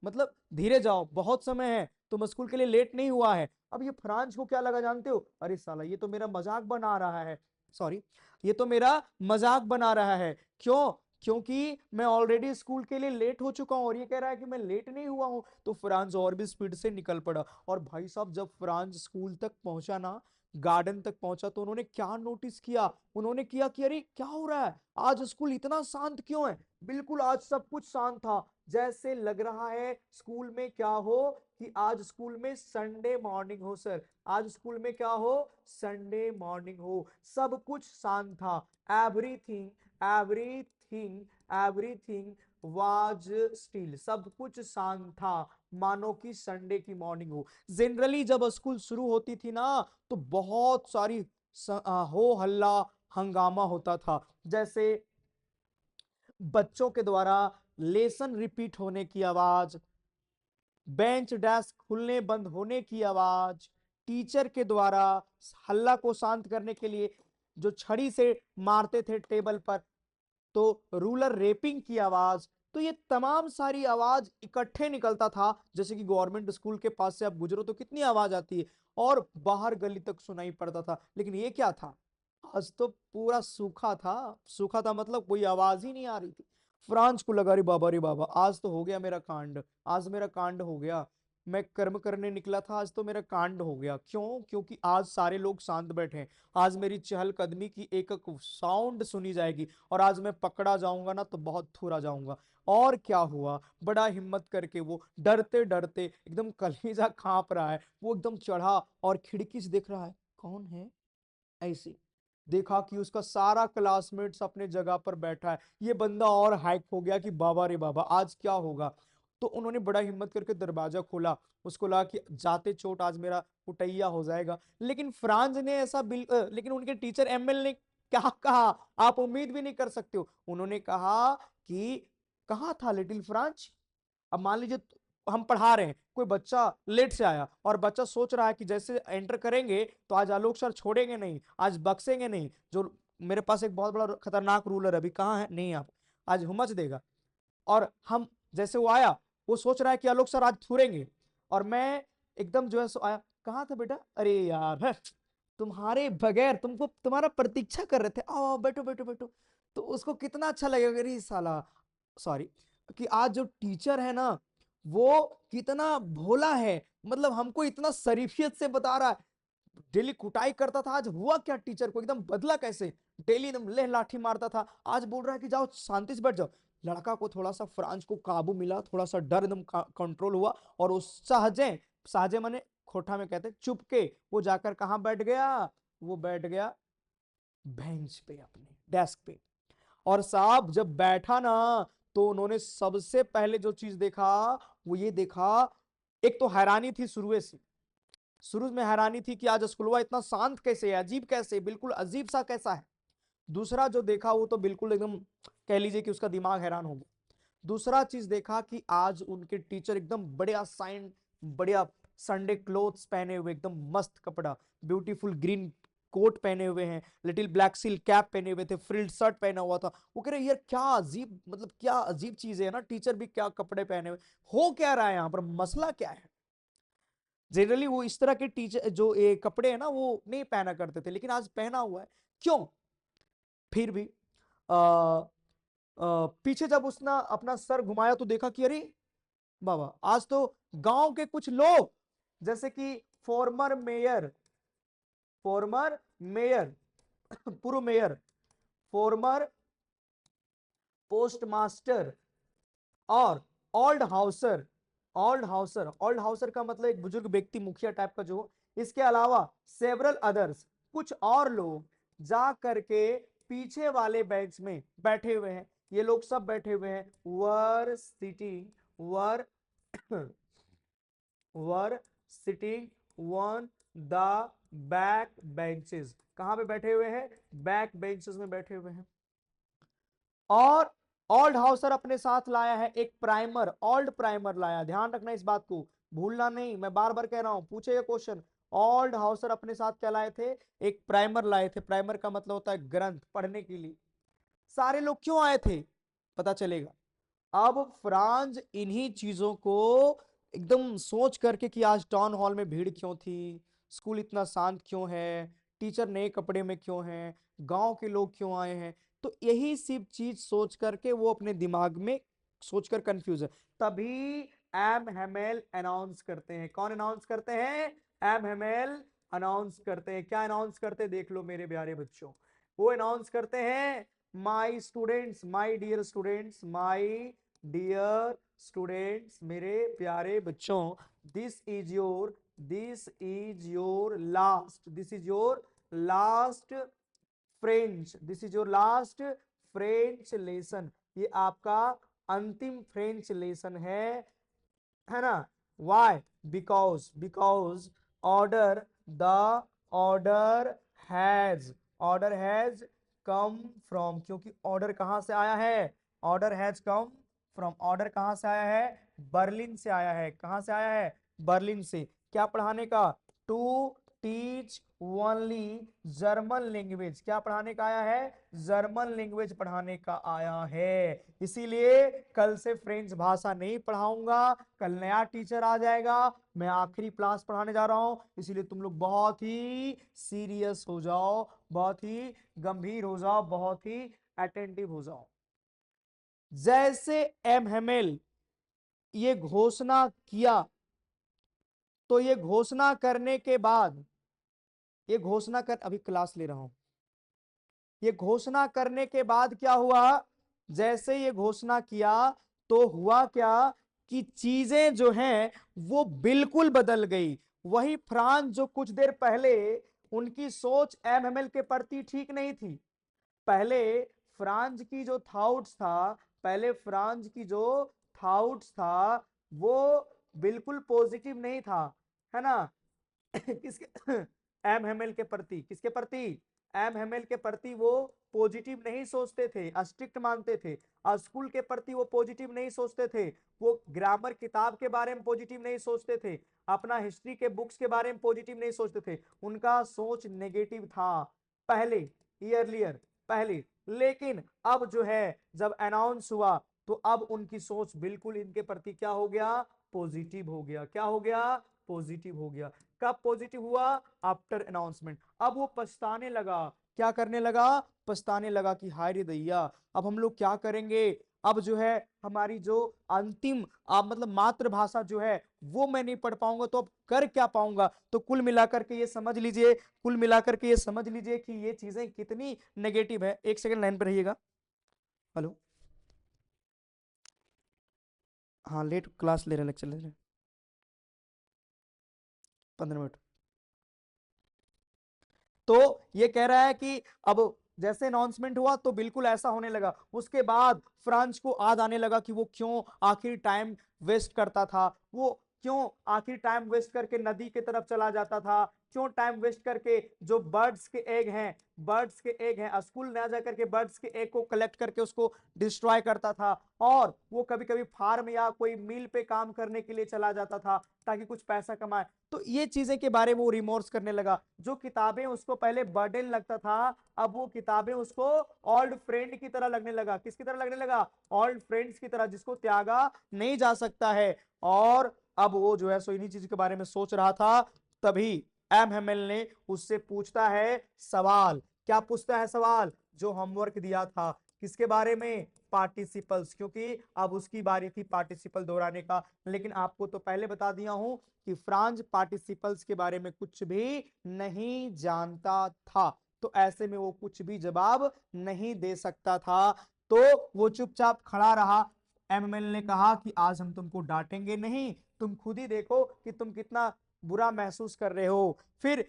मतलब धीरे जाओ, बहुत समय है, तुम स्कूल के लिए लेट नहीं हुआ है। अब ये फ्रांस को क्या लगा जानते हो? अरे साला ये तो मेरा मजाक बना रहा है। सॉरी, ये तो मेरा मजाक बना रहा है। क्यों? क्योंकि मैं ऑलरेडी स्कूल के लिए लेट हो चुका हूं और ये कह रहा है कि मैं लेट नहीं हुआ हूं। तो फ्रांस और भी स्पीड से निकल पड़ा। और भाई साहब, जब फ्रांस स्कूल तक पहुंचा ना, गार्डन तक पहुंचा, तो उन्होंने क्या नोटिस किया? उन्होंने किया कि अरे क्या हो रहा है, आज स्कूल इतना शांत क्यों है? बिल्कुल आज सब कुछ शांत था, जैसे लग रहा है स्कूल में क्या हो, कि आज स्कूल में संडे मॉर्निंग हो सर। आज स्कूल में क्या हो? संडे मॉर्निंग हो। सब कुछ शांत था। Everything, everything, everything was still. सब कुछ शांत था, मानो कि संडे की मॉर्निंग हो। जनरली जब स्कूल शुरू होती थी ना, तो बहुत सारी हो हल्ला हंगामा होता था। जैसे बच्चों के द्वारा लेसन रिपीट होने की आवाज, बेंच डेस्क खुलने बंद होने की आवाज, टीचर के द्वारा हल्ला को शांत करने के लिए जो छड़ी से मारते थे टेबल पर, तो रूलर रेपिंग की आवाज। तो ये तमाम सारी आवाज इकट्ठे निकलता था। जैसे कि गवर्नमेंट स्कूल के पास से आप गुजरो तो कितनी आवाज आती है, और बाहर गली तक सुनाई पड़ता था। लेकिन ये क्या था? आज तो पूरा सूखा था। सूखा था मतलब कोई आवाज ही नहीं आ रही थी। फ्रांस को लगा, रे बाबा, आज तो हो गया मेरा कांड। आज मेरा कांड हो गया। मैं कर्म करने निकला था, आज तो मेरा कांड हो गया। क्यों? क्योंकि आज सारे लोग शांत बैठे हैं। आज मेरी चहलकदमी की एक एक साउंड सुनी जाएगी, और आज मैं पकड़ा जाऊंगा ना तो बहुत थूरा जाऊंगा। और क्या हुआ? बड़ा हिम्मत करके वो डरते डरते, एकदम कलेजा कांप रहा है, वो एकदम चढ़ा और खिड़की से देख रहा है कौन है। ऐसे देखा कि उसका सारा क्लासमेट्स अपने जगह पर बैठा है। ये बंदा और हाइप हो गया कि बाबा रे बाबा, आज क्या होगा। तो उन्होंने बड़ा हिम्मत करके दरवाजा खोला। उसको लगा कि जाते चोट आज मेरा कुटैया हो जाएगा। लेकिन फ्रांस ने ऐसा लेकिन उनके टीचर एमएल ने क्या कहा, आप उम्मीद भी नहीं कर सकते हो। उन्होंने कहा कि कहाँ था लिटिल फ्रांस? अब मान लीजिए हम पढ़ा रहे हैं, कोई बच्चा लेट से आया और बच्चा सोच रहा है कि जैसे एंटर करेंगे तो आज आलोक सर छोड़ेंगे नहीं, आज बक्सेंगे नहीं। जो मेरे पास एक बहुत बड़ा खतरनाक रूलर अभी कहाँ है, नहीं आप, आज हुमच देगा। और हम जैसे वो आया, वो सोच रहा है कि आलोक सर आज थूरेंगे, और मैं एकदम जो है सो आया, कहाँ था बेटा? अरे यार तुम्हारे बगैर तुमको तुम्हारा प्रतीक्षा कर रहे थे, आओ बैठो बैठो बैठो। तो उसको कितना अच्छा लगेगा, अरे साला, सॉरी, कि आज जो टीचर है ना, वो कितना भोला है। मतलब हमको इतना शरीफियत से बता रहा है। डेली कुटाई करता था, आज हुआ क्या टीचर को, एकदम बदला कैसे। डेली एकदम लेह लाठी मारता था, आज बोल रहा है कि जाओ शांति से बैठ जाओ। लड़का को थोड़ा सा, फ्रांस को काबू मिला, थोड़ा सा डर एकदम कंट्रोल हुआ, और उस सहजे, सहजे माने खोटा में कहते हैं चुपके, वो जाकर कहां बैठ गया? वो बैठ गया बेंच पे, अपने डेस्क पे। और साहब जब बैठा ना, तो उन्होंने सबसे पहले जो चीज देखा, वो ये देखा, एक तो हैरानी थी शुरू में हैरानी थी कि आज स्कूलवा इतना शांत कैसे है, अजीब कैसे, बिल्कुल अजीब सा कैसा है। दूसरा जो देखा वो तो बिल्कुल एकदम कह लीजिए कि उसका दिमाग हैरान हो गया। दूसरा चीज देखा कि आज उनके टीचर एकदम बढ़िया साइन, बढ़िया संडे क्लोथ्स पहने हुए, एकदम मस्त कपड़ा, ब्यूटीफुल ग्रीन कोट पहने हुए हैं, लिटिल ब्लैक सिल्क कैप पहने हुए थे, फ्रिल्ड शर्ट पहना हुआ था। वो कह रहे यार क्या अजीब, मतलब क्या अजीब चीज है ना, टीचर भी क्या कपड़े पहने हुए, हो क्या रहा है यहाँ पर, मसला क्या है। जनरली वो इस तरह के टीचर जो ये कपड़े हैं ना, वो नहीं पहना करते थे, लेकिन आज पहना हुआ है। क्यों? फिर भी आ, पीछे जब उसने अपना सर घुमाया तो देखा कि अरे बाबा, आज तो गांव के कुछ लोग, जैसे कि फॉर्मर मेयर, फॉर्मर मेयर, पूर्व मेयर, फॉर्मर पोस्टमास्टर, और ओल्ड हाउसर। ओल्ड हाउसर का मतलब एक बुजुर्ग व्यक्ति, मुखिया टाइप का जो हो। इसके अलावा सेवरल अदर्स, कुछ और लोग जा करके पीछे वाले बेंच में बैठे हुए हैं। ये लोग सब बैठे हुए हैं, were sitting, were were sitting one the back benches. कहां पे बैठे हुए हैं? बैक बेंचेस में बैठे हुए हैं। और ओल्ड हाउसर अपने साथ लाया है एक प्राइमर, ओल्ड प्राइमर लाया, ध्यान रखना इस बात को, भूलना नहीं, मैं बार बार कह रहा हूं, पूछेगा क्वेश्चन। ओल्ड हाउसर अपने साथ क्या लाए थे? एक प्राइमर लाए थे। प्राइमर का मतलब होता है ग्रंथ पढ़ने के लिए। सारे लोग क्यों आए थे, पता चलेगा। अब फ्रांस इन्हीं चीजों को एकदम सोच करके कि आज टाउन हॉल में भीड़ क्यों थी, स्कूल इतना शांत क्यों है, टीचर नए कपड़े में क्यों है, गांव के लोग क्यों आए हैं? तो यही सब चीज सोच करके वो अपने दिमाग में सोचकर कंफ्यूज है, तभी एम हेमेल अनाउंस करते हैं। कौन अनाउंस करते हैं? एम हेमेल अनाउंस करते हैं। क्या अनाउंस करते हैं? देख लो मेरे प्यारे बच्चों, वो अनाउंस करते हैं, my students, my dear students, my dear students, मेरे प्यारे बच्चों, this is your last French, this is your last French lesson, ये आपका अंतिम फ्रेंच लेसन है ना? Why? Because order, the order has come from, क्योंकि ऑर्डर कहां से आया है? Order has come from, order कहां से आया है? बर्लिन से आया है। कहां से आया है? बर्लिन से। क्या पढ़ाने का? To teach only German language. क्या पढ़ाने का आया है? जर्मन लैंग्वेज पढ़ाने का आया है। इसीलिए कल से फ्रेंच भाषा नहीं पढ़ाऊंगा, कल नया टीचर आ जाएगा, मैं आखिरी क्लास पढ़ाने जा रहा हूं, इसीलिए तुम लोग बहुत ही सीरियस हो जाओ, बहुत ही गंभीर हो जाओ, बहुत ही अटेंटिव हो जाओ। जैसे एम हेमेल ये घोषणा किया, तो ये घोषणा करने के बाद, ये घोषणा कर, अभी क्लास ले रहा हूं, ये घोषणा करने के बाद क्या हुआ? जैसे ये घोषणा किया तो हुआ क्या कि चीजें जो हैं वो बिल्कुल बदल गई। वही फ्रांस जो कुछ देर पहले उनकी सोच एमएमएल के प्रति ठीक नहीं थी, पहले फ्रांस की जो थॉट्स था, पहले फ्रांस की जो थॉट्स था वो बिल्कुल पॉजिटिव नहीं था, है ना? किसके? एम हेमेल के प्रति। किसके प्रति? एम हेमेल के प्रति वो पॉजिटिव नहीं सोचते थे, स्ट्रिक्ट मानते थे। स्कूल के प्रति वो पॉजिटिव नहीं सोचते थे, वो ग्रामर किताब के बारे में पॉजिटिव नहीं सोचते थे, अपना हिस्ट्री के बुक्स के बारे में पॉजिटिव नहीं सोचते थे, उनका सोच नेगेटिव था पहले, ईयरलियर पहले। लेकिन अब जो है जब अनाउंस हुआ तो अब उनकी सोच बिल्कुल इनके प्रति क्या हो गया? पॉजिटिव हो गया। क्या हो गया? पॉजिटिव हो गया। कब पॉजिटिव हुआ? After announcement. अब वो पछताने लगा। क्या करने लगा? पछताने लगा कि हाय रे दैया, अब हम लोग क्या करेंगे? अब जो है हमारी जो अंतिम मतलब मातृभाषा जो है वो मैं नहीं पढ़ पाऊंगा, तो अब कर क्या पाऊंगा? तो कुल मिलाकर के ये समझ लीजिए, कुल मिलाकर के ये समझ लीजिए कि ये चीजें कितनी नेगेटिव है। एक सेकंड लाइन पर रहिएगा। हेलो, हाँ लेट क्लास ले रहे, लेक्चर ले रहे, 15 मिनट। तो ये कह रहा है कि अब जैसे अनाउंसमेंट हुआ तो बिल्कुल ऐसा होने लगा। उसके बाद फ्रांस को याद आने लगा कि वो क्यों आखिर टाइम वेस्ट करता था, वो क्यों आखिर टाइम वेस्ट करके नदी की तरफ चला जाता था, क्यों टाइम वेस्ट करके जो बर्ड्स के एग हैं स्कूल ना जा करके बर्ड्स के एग को कलेक्ट करके उसको डिस्ट्रॉय करता था, और वो कभी कभी फार्म या कोई मिल पे काम करने के लिए चला जाता था ताकि कुछ पैसा कमाए। तो ये चीजें के बारे में वो रिमोर्स करने लगा। जो किताबें उसको पहले बर्डन लगता था, अब वो किताबें उसको ओल्ड फ्रेंड की तरह लगने लगा। किसकी तरह लगने लगा? ओल्ड फ्रेंड्स की तरह, जिसको त्यागा नहीं जा सकता है। और अब वो जो है सो इन्हीं चीज के बारे में सोच रहा था, तभी एम हेमेल ने उससे पूछता है सवाल। क्या पूछता है सवाल? जो होमवर्क दिया था किसके बारे में? पार्टिसिपल्स, क्योंकि अब उसकी बारी थी पार्टिसिपल दोहराने का। लेकिन आपको तो पहले बता दिया हूं कि फ्रांस पार्टिसिपल्स के बारे में कुछ भी नहीं जानता था, तो ऐसे में वो कुछ भी जवाब नहीं दे सकता था। तो वो चुपचाप खड़ा रहा। एमएल ने कहा कि आज हम तुमको डांटेंगे नहीं, तुम खुद ही देखो कि तुम कितना बुरा महसूस कर रहे हो। फिर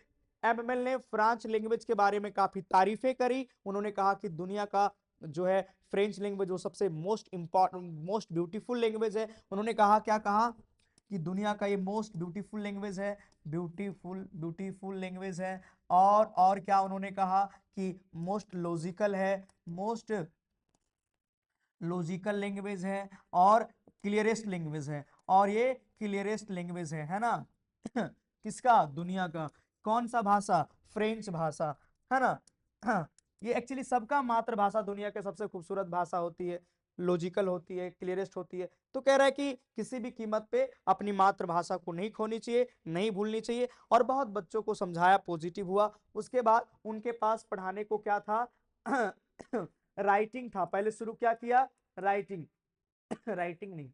एमएल ने फ्रांस लैंग्वेज के बारे में काफी तारीफें करी। उन्होंने कहा कि दुनिया का जो है फ्रेंच लैंग्वेज वो सबसे most important most beautiful language है। उन्होंने कहा, क्या कहा? कि दुनिया का ये मोस्ट ब्यूटीफुल लैंग्वेज है, ब्यूटीफुल लैंग्वेज है। और क्या उन्होंने कहा? कि मोस्ट लॉजिकल है, मोस्ट लॉजिकल लैंग्वेज है, और क्लियरेस्ट लैंग्वेज है, और ये क्लियरेस्ट लैंग्वेज है ना? किसका? दुनिया का। कौन सा भाषा? फ्रेंच भाषा, है ना? ये एक्चुअली सबका मातृभाषा दुनिया के सबसे खूबसूरत भाषा होती है। लॉजिकल होती है, क्लियरेस्ट होती है। तो कह रहा है कि किसी भी कीमत पे अपनी मातृभाषा को नहीं खोनी चाहिए, नहीं भूलनी चाहिए। और बहुत बच्चों को समझाया, पॉजिटिव हुआ। उसके बाद उनके पास पढ़ाने को क्या था? राइटिंग था। पहले शुरू क्या किया? राइटिंग। राइटिंग नहीं,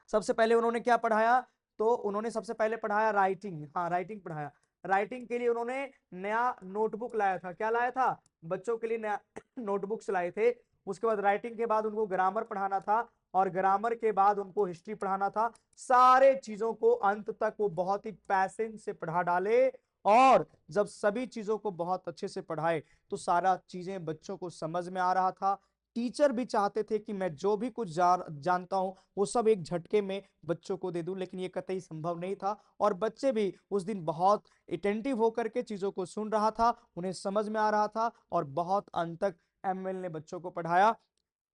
सबसे पहले उन्होंने क्या पढ़ाया? तो उन्होंने सबसे पहले पढ़ाया राइटिंग। हाँ, राइटिंग पढ़ाया। राइटिंग के लिए उन्होंने नया नोटबुक लाया था। क्या लाया था? बच्चों के लिए नया नोटबुक्स लाए थे। उसके बाद राइटिंग के बाद उनको ग्रामर पढ़ाना था, और ग्रामर के बाद उनको हिस्ट्री पढ़ाना था। सारे चीजों को अंत तक वो बहुत ही पैशन से पढ़ा डाले। और जब सभी चीजों को बहुत अच्छे से पढ़ाए तो सारा चीजें बच्चों को समझ में आ रहा था। टीचर भी चाहते थे कि मैं जो भी कुछ जानता हूं वो सब एक झटके में बच्चों को दे दूं, लेकिन ये कतई संभव नहीं था। और बच्चे भी उस दिन बहुत अटेंटिव होकर के चीजों को सुन रहा था, उन्हें समझ में आ रहा था, और बहुत अंत तक एमएल ने बच्चों को पढ़ाया।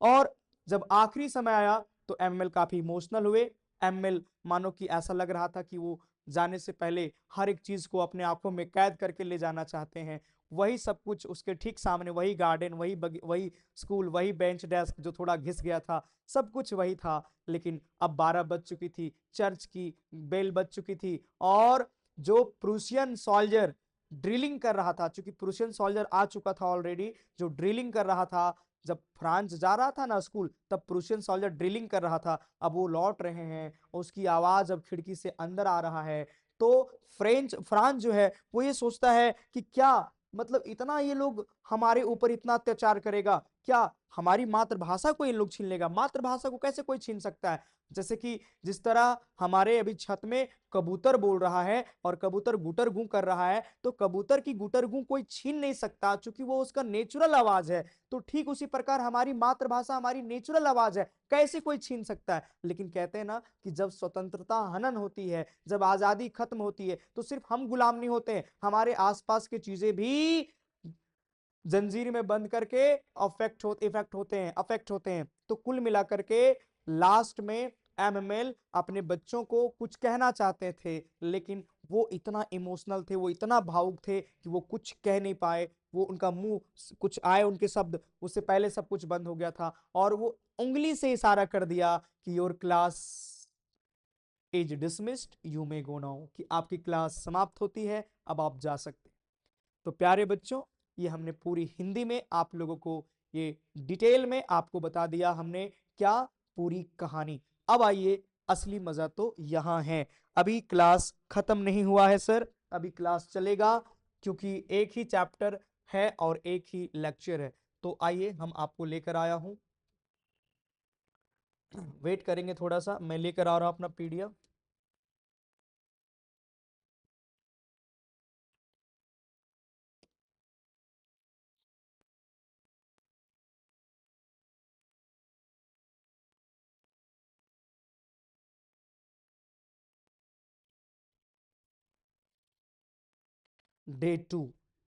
और जब आखिरी समय आया तो एमएल काफी इमोशनल हुए। एमएल मानो कि ऐसा लग रहा था कि वो जाने से पहले हर एक चीज को अपने आंखों में कैद करके ले जाना चाहते हैं। वही सब कुछ उसके ठीक सामने, वही गार्डन, वही स्कूल, वही बेंच डेस्क जो थोड़ा घिस गया था, सब कुछ वही था। लेकिन अब 12 बज चुकी थी, चर्च की बेल बज चुकी थी, और जो प्रूसियन सोल्जर ड्रिलिंग कर रहा था, चूंकि प्रूसियन सोल्जर आ चुका था ऑलरेडी, जो ड्रिलिंग कर रहा था, जब फ्रांस जा रहा था ना स्कूल, तब प्रूसियन सोल्जर ड्रिलिंग कर रहा था। अब वो लौट रहे हैं, उसकी आवाज अब खिड़की से अंदर आ रहा है। तो फ्रांस जो है वो ये सोचता है कि क्या मतलब इतना ये लोग हमारे ऊपर इतना अत्याचार करेगा? क्या हमारी मातृभाषा को ये लोग छीन लेगा? मातृभाषा को कैसे कोई छीन सकता है? जैसे कि जिस तरह हमारे अभी छत में कबूतर बोल रहा है और कबूतर गुटर गू कर रहा है, तो कबूतर की गुटर गू कोई छीन नहीं सकता, क्योंकि वो उसका नेचुरल आवाज है। तो ठीक उसी प्रकार हमारी मातृभाषा हमारी नेचुरल आवाज है, कैसे कोई छीन सकता है? लेकिन कहते हैं ना कि जब स्वतंत्रता हनन होती है, जब आजादी खत्म होती है, तो सिर्फ हम गुलाम नहीं होते हैं, हमारे आसपास की चीजें भी जंजीर में बंद करके अफेक्ट होते हैं। तो कुल मिलाकर के लास्ट में एमएमएल अपने बच्चों को कुछ कहना चाहते थे, लेकिन वो इतना इमोशनल थे, वो इतना भावुक थे कि वो कुछ कह नहीं पाए। वो उनका मुंह कुछ आए उनके शब्द, उससे पहले सब कुछ बंद हो गया था, और वो उंगली से इशारा कर दिया कि your class is dismissed, you may go now, कि आपकी क्लास समाप्त होती है, अब आप जा सकते हैं। तो प्यारे बच्चों, ये हमने पूरी हिंदी में आप लोगों को ये डिटेल में आपको बता दिया हमने, क्या पूरी कहानी। अब आइए, असली मजा तो यहां है। अभी क्लास खत्म नहीं हुआ है सर, अभी क्लास चलेगा, क्योंकि एक ही चैप्टर है और एक ही लेक्चर है। तो आइए, हम आपको लेकर आया हूं, वेट करेंगे थोड़ा सा, मैं लेकर आ रहा हूं अपना पीडीएफ। डे 2,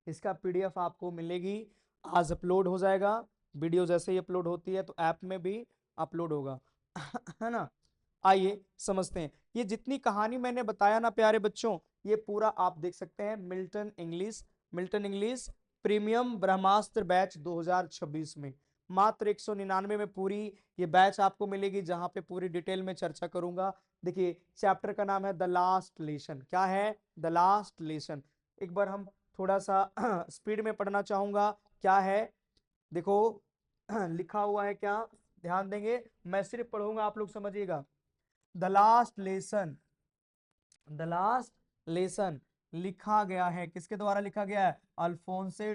इसका पीडीएफ आपको मिलेगी, आज अपलोड हो जाएगा। वीडियो जैसे ही अपलोड होती है तो ऐप में भी अपलोड होगा। है ना? आइए समझते हैं। ये जितनी कहानी मैंने बताया ना प्यारे बच्चों, ये पूरा आप देख सकते हैं मिल्टन इंग्लिश प्रीमियम ब्रह्मास्त्र बैच 2026 में। मात्र 199 में पूरी ये बैच आपको मिलेगी, जहां पे पूरी डिटेल में चर्चा करूंगा। देखिए, चैप्टर का नाम है द लास्ट लेसन। क्या है? The last lesson. एक बार हम थोड़ा सा स्पीड में पढ़ना चाहूंगा। क्या है? देखो, लिखा हुआ है क्या, ध्यान देंगे, मैं सिर्फ पढ़ूंगा, आप लोग समझिएगा। The last lesson, the last lesson लिखा गया है, किसके द्वारा लिखा गया है? अल्फोंसे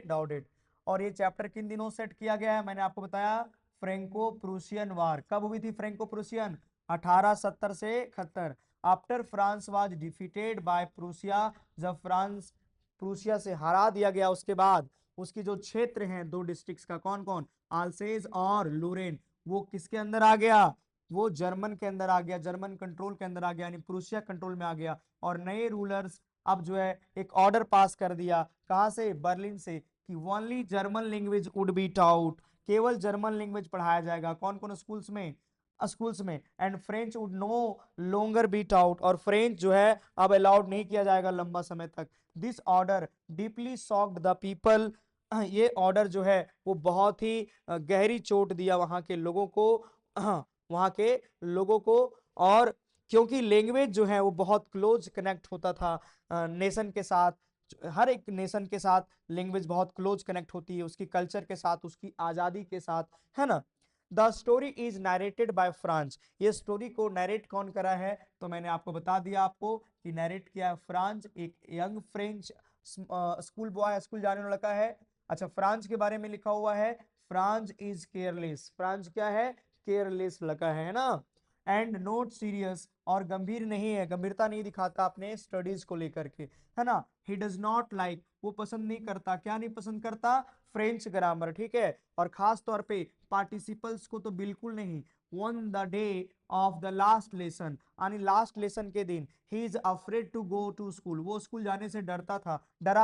डोडेट। और ये चैप्टर किन दिनों सेट किया गया है? मैंने आपको बताया, फ्रेंको प्रूसियन वार। कब हुई थी फ्रेंको प्रूसियन? 1870 से 71। After France was defeated by Prussia, जब फ्रांस प्रूसिया से हरा दिया गया, उसके बाद उसकी जो क्षेत्र हैं दो डिस्ट्रिक्ट्स का, कौन कौन? आल्सेज और लूरेन, वो किसके अंदर आ गया? वो जर्मन के अंदर आ गया, जर्मन कंट्रोल के अंदर आ गया, यानी प्रूसिया कंट्रोल में आ गया। और नए रूलर्स अब जो है एक ऑर्डर पास कर दिया, कहां से? बर्लिन से, कि only German language would be taught, केवल जर्मन लैंग्वेज पढ़ाया जाएगा। कौन कौन स्कूल्स में and French would no longer be taught, और फ्रेंच जो है अब अलाउड नहीं किया जाएगा लंबा समय तक। This order deeply shocked the people ये ऑर्डर जो है वो बहुत ही गहरी चोट दिया वहां के लोगों को, वहां के लोगों को। और क्योंकि लैंग्वेज जो है वो बहुत क्लोज कनेक्ट होता था नेशन के साथ, हर एक नेशन के साथ लैंग्वेज बहुत क्लोज कनेक्ट होती है, उसकी कल्चर के साथ, उसकी आजादी के साथ, है ना। The story is narrated by France. ये स्टोरी को नरेट कौन करा है, तो मैंने आपको बता दिया आपको कि नरेट किया है फ्रांस, एक young French school boy, school जाने वाला लड़का है। अच्छा, फ्रांस के बारे में लिखा हुआ है, फ्रांस इज केयरलेस। फ्रांस क्या है, केयरलेस लड़का है ना। एंड नोट सीरियस, और गंभीर नहीं है, गंभीरता नहीं दिखाता अपने स्टडीज को लेकर के, है ना। ही डज नॉट लाइक, वो पसंद नहीं करता, क्या नहीं पसंद करता, फ्रेंच ग्रामर, ठीक है। और खास तौर पे पार्टिसिपल्स को तो बिल्कुल नहीं। On the day of the last lesson, यानी लास्ट लेसन के दिन, he is afraid to go to school, वो स्कूल जाने से डरा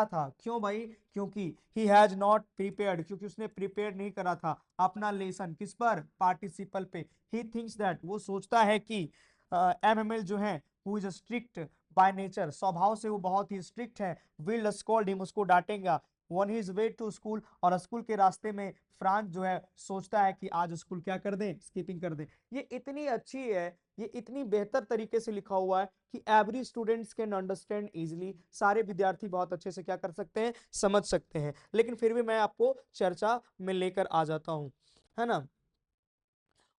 था। क्यों भाई, क्योंकि ही हैज नॉट प्रिपेयर्ड, क्योंकि उसने प्रिपेयर नहीं करा था अपना लेसन, किस पर, पार्टिसिपल पे। ही थिंक्स दैट, वो सोचता है कि एमएमएल जो है who is strict by nature, स्वभाव से वो बहुत ही स्ट्रिक्ट है, विल स्कॉल्ड हिम, उसको डांटेगा। On his way to school, और स्कूल के रास्ते में फ्रांस जो है सोचता है कि आज स्कूल क्या कर दें, स्कीपिंग कर दें। ये इतनी अच्छी है, ये इतनी बेहतर तरीके से लिखा हुआ है कि every students can understand easily, सारे विद्यार्थी बहुत अच्छे से क्या कर सकते हैं, समझ सकते हैं। लेकिन फिर भी मैं आपको चर्चा में लेकर आ जाता हूं, है ना।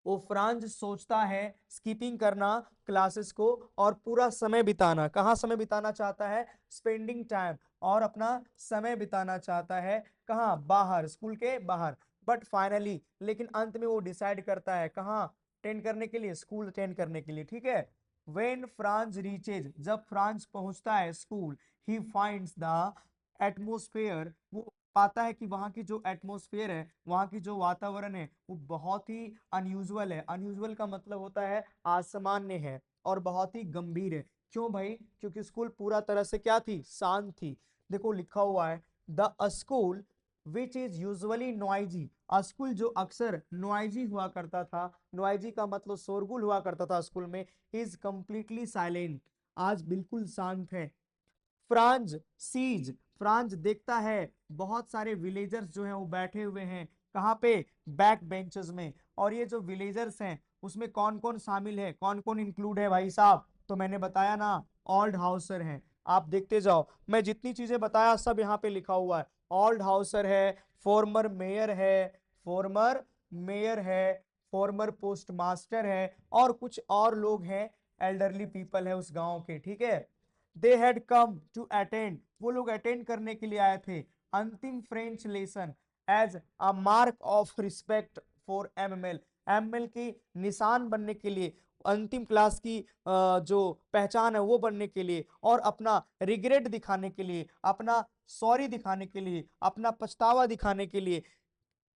वो फ्रांज सोचता है स्कीपिंग करना क्लासेस को, और पूरा समय बिताना, कहाँ समय बिताना चाहता है, स्पेंडिंग टाइम, और अपना समय बिताना चाहता है कहाँ, बाहर, स्कूल के बाहर। बट फाइनली, लेकिन अंत में वो डिसाइड करता है कहाँ अटेंड करने के लिए, स्कूल अटेंड करने के लिए, ठीक है। वेन फ्रांस रीचेज, जब फ्रांस पहुंचता है school, he finds the atmosphere, वो पाता है कि वहां की जो एटमोस्फेयर है, वहां की जो वातावरण है, वो बहुत ही अनयूजुअल है। अनयूजुअल का मतलब होता है असामान्य है, और बहुत ही गंभीर है। क्यों भाई, क्योंकि स्कूल पूरा तरह से क्या थी, शांत थी। देखो लिखा हुआ है, the school which is usually noisy, school जो अक्सर नॉइजी हुआ करता था, नॉइजी का मतलब शोरगुल हुआ करता था स्कूल में, इज कंप्लीटली साइलेंट, आज बिल्कुल शांत है। फ्रांज सीज, फ्रांज देखता है बहुत सारे विलेजर्स जो हैं वो बैठे हुए हैं, कहाँ पे, बैक बेंचेस में। और ये जो विलेजर्स हैं उसमें कौन कौन शामिल है, कौन कौन इंक्लूड है भाई साहब, तो मैंने बताया ना, ओल्ड हाउसर हैं। आप देखते जाओ, मैं जितनी चीजें बताया सब यहाँ पे लिखा हुआ है। ओल्ड हाउसर है, फॉर्मर मेयर है, फॉर्मर मेयर है, फॉर्मर पोस्ट मास्टर है, और कुछ और लोग हैं, एल्डरली पीपल है उस गांव के, ठीक है। They had come to attend, वो लोग अटेंड करने के लिए आए थे अंतिम French lesson, as a mark of respect for M Hamel, M Hamel की निशान बनने के लिए, अंतिम क्लास की जो पहचान है वो बनने के लिए, और अपना रिग्रेट दिखाने के लिए, अपना सॉरी दिखाने के लिए, अपना पछतावा दिखाने के लिए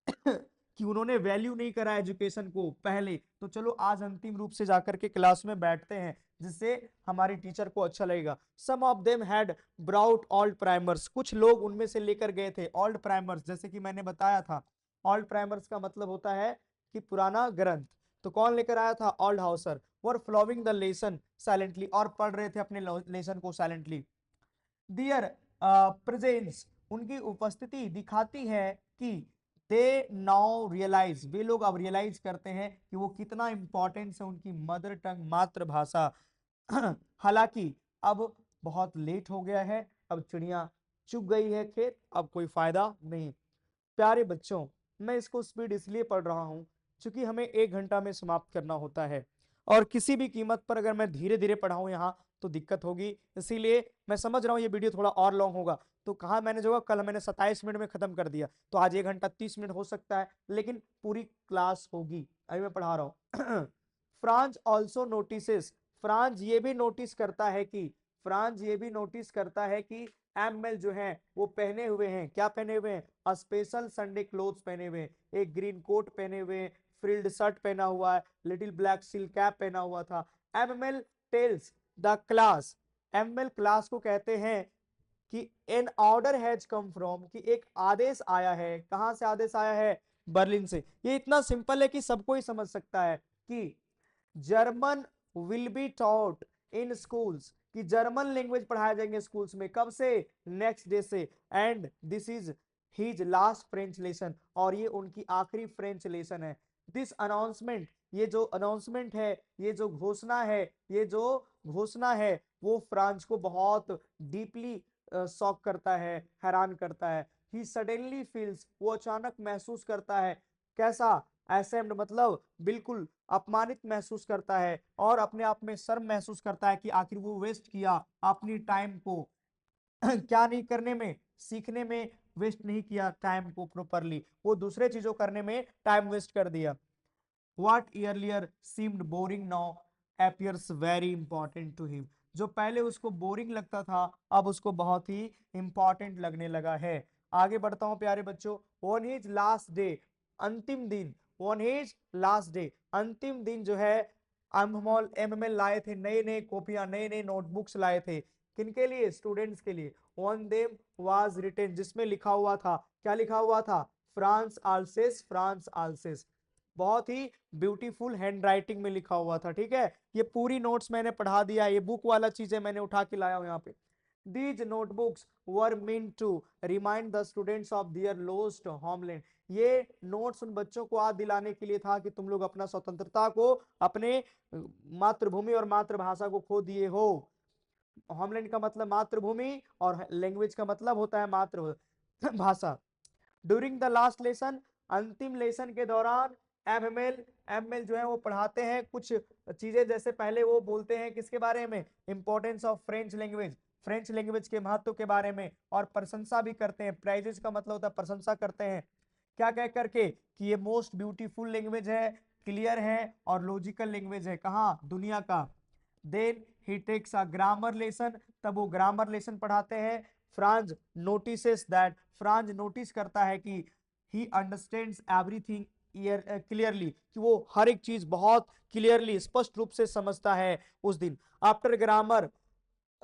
कि उन्होंने वैल्यू नहीं करा एजुकेशन को पहले। तो चलो आज अंतिम रूप से जाकर के क्लास में बैठते हैं, जिससे हमारी टीचर को अच्छा लगेगा। Some of them had brought old primers, कुछ लोग उनमें से लेकर गए थे ओल्ड प्राइमर्स, जैसे कि मैंने बताया था, ओल्ड प्राइमर्स का मतलब होता है कि पुराना ग्रंथ। तो कौन लेकर आया था, old Hauser, were following the lesson silently, और पढ़ रहे थे अपने लेसन को साइलेंटली। दियर प्रेजेंस, उनकी उपस्थिति दिखाती है कि दे नाउ रियलाइज, वे लोग अब रियलाइज करते हैं कि वो कितना इंपॉर्टेंस है उनकी मदर टंग, मातृभाषा। हालांकि अब बहुत लेट हो गया है, अब चिड़िया चुग गई है खेत, अब कोई फायदा नहीं। प्यारे बच्चों, मैं इसको स्पीड इसलिए पढ़ रहा हूं क्योंकि हमें 1 घंटा में समाप्त करना होता है, और किसी भी कीमत पर अगर मैं धीरे धीरे पढ़ाऊं यहाँ तो दिक्कत होगी। इसीलिए मैं समझ रहा हूँ ये वीडियो थोड़ा और लॉन्ग होगा। तो कहा मैंने, जो कल मैंने 27 मिनट में खत्म कर दिया, तो आज 1 घंटा 30 मिनट हो सकता है, लेकिन पूरी क्लास होगी। अभी मैं पढ़ा रहा हूँ। फ्रांस ऑल्सो नोटिसेस, फ्रांस ये भी नोटिस करता है कि, फ्रांस ये भी नोटिस करता है कि एमएल जो है वो पहने हुए हैं, क्या पहने हुए हैं, स्पेशल संडे क्लोथ्स पहने हुए हैं, एक ग्रीन कोट पहने हुए, फ्रिल्ड शर्ट पहना हुआ है, लिटिल ब्लैक सिल्क कैप पहना हुआ था। M Hamel tells the class, M Hamel class को कहते हैं कि an order has come from, कि एक आदेश आया है, कहां से आदेश आया है, बर्लिन से। ये इतना सिंपल है कि सबको ही समझ सकता है कि German will be taught in schools, कि जर्मन लैंग्वेज पढ़ाए जाएंगे स्कूल्स में, कब से, नेक्स्ट डे से। And this is his last French lesson, और ये उनकी आखिरी फ्रेंच लेसन है। दिस अनाउंसमेंट, ये जो अनाउंसमेंट है, ये जो घोषणा है, ये जो घोषणा है वो फ्रांस को बहुत डीपली शॉक करता है, हैरान करता है। ही सडनली फील्स, वो अचानक महसूस करता है, कैसा, एसेम्ड मतलब बिल्कुल अपमानित महसूस करता है, और अपने आप में शर्म महसूस करता है कि आखिर वो वेस्ट किया अपनी टाइम को क्या नहीं करने में, सीखने में वेस्ट नहीं किया टाइम को प्रॉपरली, वो दूसरे चीजों करने में टाइम वेस्ट कर दिया। What earlier seemed boring now appears very important to him. जो पहले उसको बोरिंग लगता था अब उसको बहुत ही इंपॉर्टेंट लगने लगा है। आगे बढ़ता हूं प्यारे बच्चों। ऑन हिज लास्ट डे, अंतिम दिन, ऑन हिज लास्ट डे, अंतिम दिन जो है एमएमएल लाए थे नए नए कॉपियां, नए नए नोटबुक्स लाए थे। किनके लिए? स्टूडेंट्स के लिए। ऑन देम वाज रिटेन, जिसमें लिखा हुआ था, क्या लिखा हुआ था? Franz Alsace, Franz Alsace. बहुत ही ब्यूटीफुल हैंड राइटिंग में लिखा हुआ था। ठीक है, ये पूरी नोट्स मैंने पढ़ा दिया, ये बुक वाला चीजें मैंने उठा के लाया हूं यहाँ पे। These notebooks were meant to remind the students of their lost homeland. ये नोट्स उन बच्चों को याद दिलाने के लिए था कि तुम लोग अपना स्वतंत्रता को, अपने मातृभूमि और मातृभाषा को खो दिए हो। होमलैंड का मतलब मातृभूमि और लैंग्वेज का मतलब होता है मातृभाषा। ड्यूरिंग द लास्ट लेसन, अंतिम लेसन के दौरान एमएमएल जो है वो पढ़ाते हैं कुछ चीजें, जैसे पहले वो बोलते हैं किसके बारे में? Importance of French language, French language के महत्व के बारे में, और प्रशंसा भी करते हैं। प्राइजेस का मतलब होता है प्रशंसा करते हैं, क्या कह करके? कि ये मोस्ट ब्यूटीफुल लैंग्वेज है, क्लियर है और लॉजिकल लैंग्वेज है, कहाँ? दुनिया का। Then he takes a grammar lesson, तब वो ग्रामर लेसन पढ़ाते हैं। Franz notices that, Franz notice करता है कि ही अंडरस्टैंड्स एवरीथिंग क्लियरली, कि वो हर एक चीज बहुत क्लियरली, स्पष्ट रूप से समझता है उस दिन। आफ्टर ग्रामर,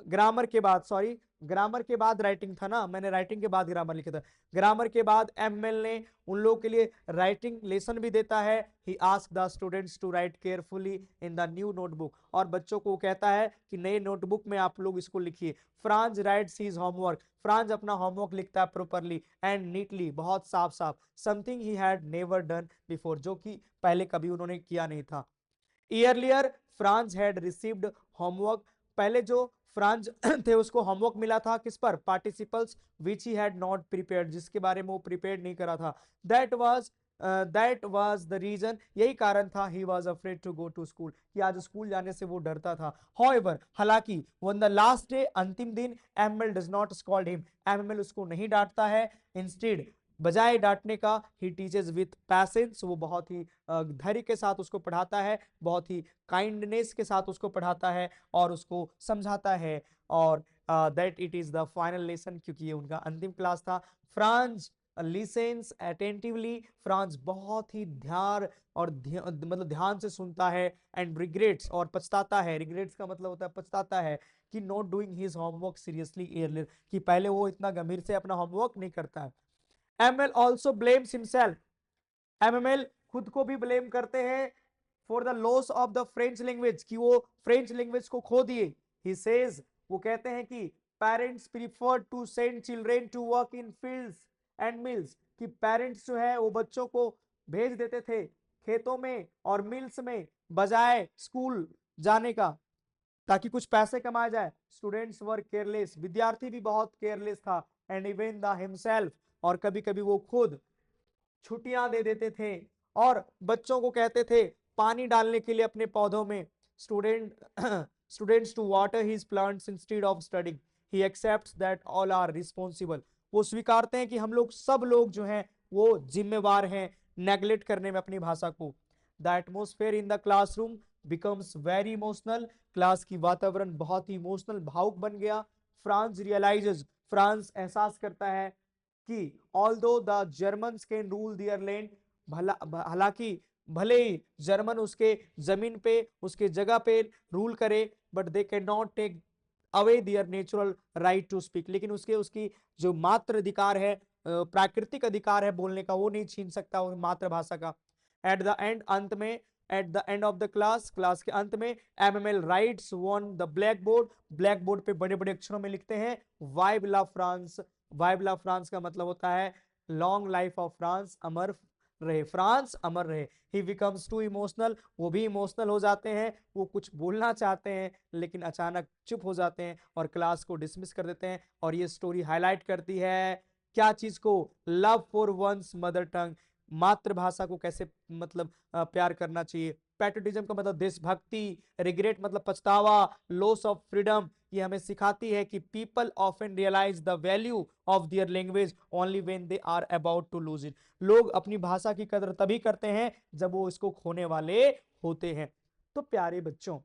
ग्रामर के बाद, सॉरी ग्रामर के बाद राइटिंग था ना, मैंने राइटिंग के बाद ग्रामर लिखा था। ग्रामर के बाद एमएल ने उन लोगों के लिए राइटिंग लेसन भी देता है। He ask the students to write carefully in the new notebook, और बच्चों को कहता है कि नए नोटबुक में आप लोग इसको लिखिए। Franz rights his homework, Franz अपना होमवर्क लिखता है प्रॉपरली एंड नीटली, बहुत साफ साफ। Something he had never done before, जो कि पहले कभी उन्होंने किया नहीं था। Earlier France had received homework, पहले जो फ्रांस थे उसको होमवर्क मिला था किस पर? Participles which he had not prepared, जिसके बारे में वो प्रिपेयर्ड नहीं करा था। दैट वाज द रीजन, यही कारण था। He was afraid to go to school, कि आज स्कूल जाने से वो डरता था। हाउएवर, हालांकि वन द लास्ट डे, अंतिम दिन, ML does not scold him, ML उसको नहीं डांटता है। इंस्टेड, बजाय डांटने का, ही टीचेस विथ पैसेंस, वो बहुत ही धैर्य के साथ उसको पढ़ाता है, बहुत ही काइंडनेस के साथ उसको पढ़ाता है और उसको समझाता है। और that it is the final lesson, क्योंकि ये उनका अंतिम क्लास था। फ्रांस लिसेंस अटेंटिवली, फ्रांस बहुत ही ध्यान और मतलब ध्यान से सुनता है। एंड रिग्रेट्स, और पछताता है, रिग्रेट्स का मतलब होता है पछताता है, कि not doing his homework seriously earlier, कि पहले वो इतना गंभीर से अपना होमवर्क नहीं करता है। ML also blames himself, MML खुद को भी ब्लेम करते हैं for the loss of the French language, कि वो फ्रेंच लैंग्वेज को खो दिए। ही सेज, वो कहते हैं कि parents prefer to send children to work in fields and mills, कि पेरेंट्स जो है वो बच्चों को भेज देते थे खेतों में और मिल्स में बजाय स्कूल जाने का, ताकि कुछ पैसे कमाए जाए। स्टूडेंट्स वर केयरलेस, विद्यार्थी भी बहुत केयरलेस था। एंड इवन द हिमसेल्फ, और कभी कभी वो खुद छुट्टियां दे देते थे और बच्चों को कहते थे पानी डालने के लिए अपने पौधों में। Students to water his plants instead of studying, he accepts that all are responsible, वो स्वीकारते हैं कि हम लोग सब लोग जो हैं वो जिम्मेवार हैं नेग्लेक्ट करने में अपनी भाषा को। The atmosphere in the classroom becomes very emotional, class की वातावरण बहुत ही इमोशनल, भावुक बन गया। फ्रांस रियलाइजेस, फ्रांस एहसास करता है कि although the Germans can rule their land, हालांकि भले ही जर्मन उसके जमीन पे, उसके जगह पे रूल करे, but they can not take away their natural right to speak, लेकिन उसके उसकी जो मात्र अधिकार है, प्राकृतिक अधिकार है बोलने का, वो नहीं छीन सकता मातृभाषा का। एट द एंड, अंत में, at the end of the class, class के अंत में, MML rights on the black board, black board पे बड़े बड़े अक्षरों में लिखते हैं वाइव ला फ्रांस। वाइव ला फ्रांस का मतलब होता है लॉन्ग लाइफ ऑफ फ्रांस, अमर रहे फ्रांस, अमर रहे। ही बिकम्स टू इमोशनल, वो भी इमोशनल हो जाते हैं, वो कुछ बोलना चाहते हैं लेकिन अचानक चुप हो जाते हैं और क्लास को डिसमिस कर देते हैं। और ये स्टोरी हाईलाइट करती है क्या चीज को? Love for one's mother tongue, मातृभाषा को कैसे मतलब प्यार करना चाहिए। पैट्रियोटिज्म का मतलब देशभक्ति, रिग्रेट मतलब पछतावा, लॉस ऑफ फ्रीडम, ये हमें सिखाती है कि people often realise the value of their language only when they are about to lose it. लोग अपनी भाषा की कदर तभी करते हैं जब वो इसको खोने वाले होते हैं। तो प्यारे बच्चों,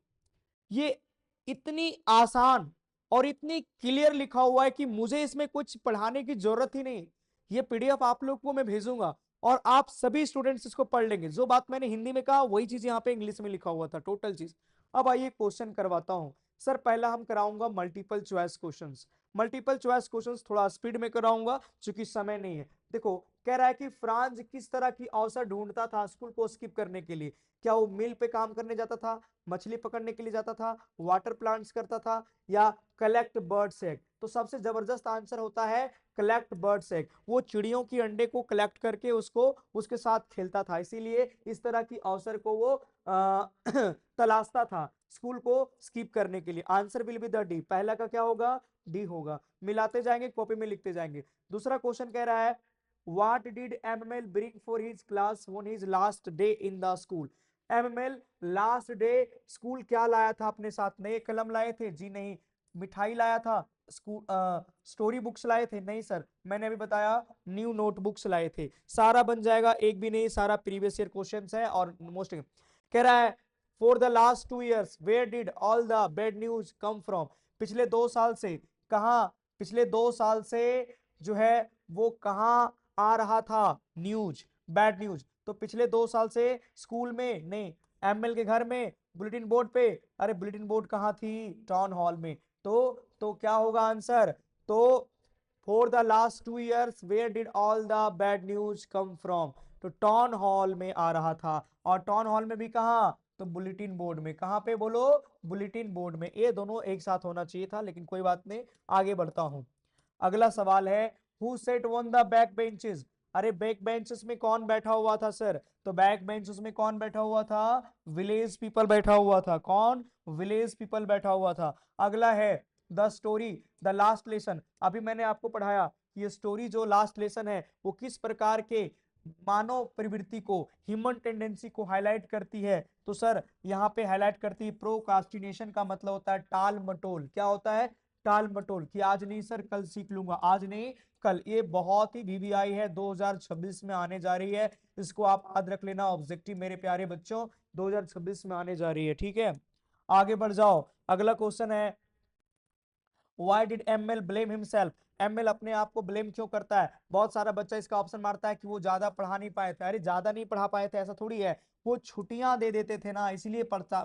ये इतनी आसान और इतनी क्लियर लिखा हुआ है कि मुझे इसमें कुछ पढ़ाने की जरूरत ही नहीं। ये पीडीएफ आप लोग को मैं भेजूंगा और आप सभी स्टूडेंट्स इसको पढ़ लेंगे। जो बात मैंने हिंदी में कहा वही चीज यहाँ पे इंग्लिश में लिखा हुआ था, टोटल चीज। अब आइए क्वेश्चन करवाता हूं। सर पहला हम कराऊंगा multiple choice questions. Multiple choice questions थोड़ा स्पीड में कराऊंगा क्योंकि समय नहीं है। देखो, कह रहा है कि फ्रांस किस तरह की अवसर ढूंढता था स्कूल को स्किप करने के लिए। क्या वो मिल पे काम करने जाता था, मछली पकड़ने के लिए जाता था, वाटर प्लांट्स करता था, या कलेक्ट बर्ड्स एग? तो सबसे जबरदस्त आंसर होता है कलेक्ट बर्ड्स एग। वो चिड़ियों की अंडे को कलेक्ट करके उसको उसके साथ खेलता था, इसीलिए इस तरह की अवसर को वो तलाशता था स्कूल को स्किप करने के लिए। Answer will be the D. पहला का क्या होगा? डी होगा। मिलाते जाएंगे, कॉपी में लिखते जाएंगे। दूसरा क्वेश्चन कह रहा है What did MML bring for his class on his last day in the school? MML last day school क्या लाया था अपने साथ? नए कलम लाए थे? जी नहीं। मिठाई लाया था? स्कूल स्टोरी बुक्स लाए थे? नहीं सर, मैंने अभी बताया न्यू नोटबुक्स लाए थे। सारा बन जाएगा, एक भी नहीं, सारा प्रीवियस ईयर क्वेश्चंस है और मोस्ट कह रहा है for the last 2 years where did all the bad news come from? पिछले 2 साल से कहा, पिछले 2 साल से जो है वो कहाँ आ रहा था न्यूज, बैड न्यूज? तो पिछले 2 साल से स्कूल में नहीं, एमएल के घर में, बुलेटिन बोर्ड पे। अरे बुलेटिन बोर्ड कहाँ थी? टाउन हॉल में। तो क्या होगा आंसर? तो for the last 2 years where did all the bad news come from? तो टाउन हॉल में आ रहा था। और टाउन हॉल में भी कहाँ? तो बुलेटिन बोर्ड में। कहाँ पे बोलो? बुलेटिन बोर्ड में। ये दोनों एक साथ होना चाहिए था, लेकिन कोई बात नहीं, आगे बढ़ता हूं। अगला सवाल है who set on the back benches? अरे बैक बेंचेस में कौन बैठा हुआ था सर? तो बैक बेंचेस में कौन बैठा हुआ था? विलेज पीपल बैठा हुआ था। कौन? विलेज पीपल बैठा हुआ था। अगला है the story the last lesson. अभी मैंने आपको पढ़ाया ये स्टोरी जो लास्ट लेसन है वो किस प्रकार के मानव प्रवृत्ति को, ह्यूमन टेंडेंसी को हाईलाइट करती है। तो सर यहाँ पे हाईलाइट करती है प्रोकास्टिनेशन का मतलब होता है टाल मटोल। क्या होता है? टाल मटोल, कि आज नहीं सर कल सीख लूंगा, आज नहीं कल। ये बहुत ही वीवीआई है, 2026 में आने जा रही है। इसको आप याद रख लेना, ऑब्जेक्टिव मेरे प्यारे बच्चों 2026 में आने जा रही है। ठीक है, आगे बढ़ जाओ। अगला क्वेश्चन है Why did ML blame himself? ML अपने आप को ब्लेम क्यों करता है? बहुत सारा बच्चा इसका ऑप्शन मारता है कि वो ज्यादा पढ़ा नहीं पाए थे। अरे ज्यादा नहीं पढ़ा पाए थे ऐसा थोड़ी है, वो छुट्टियां दे देते थे ना, इसलिए पढ़ता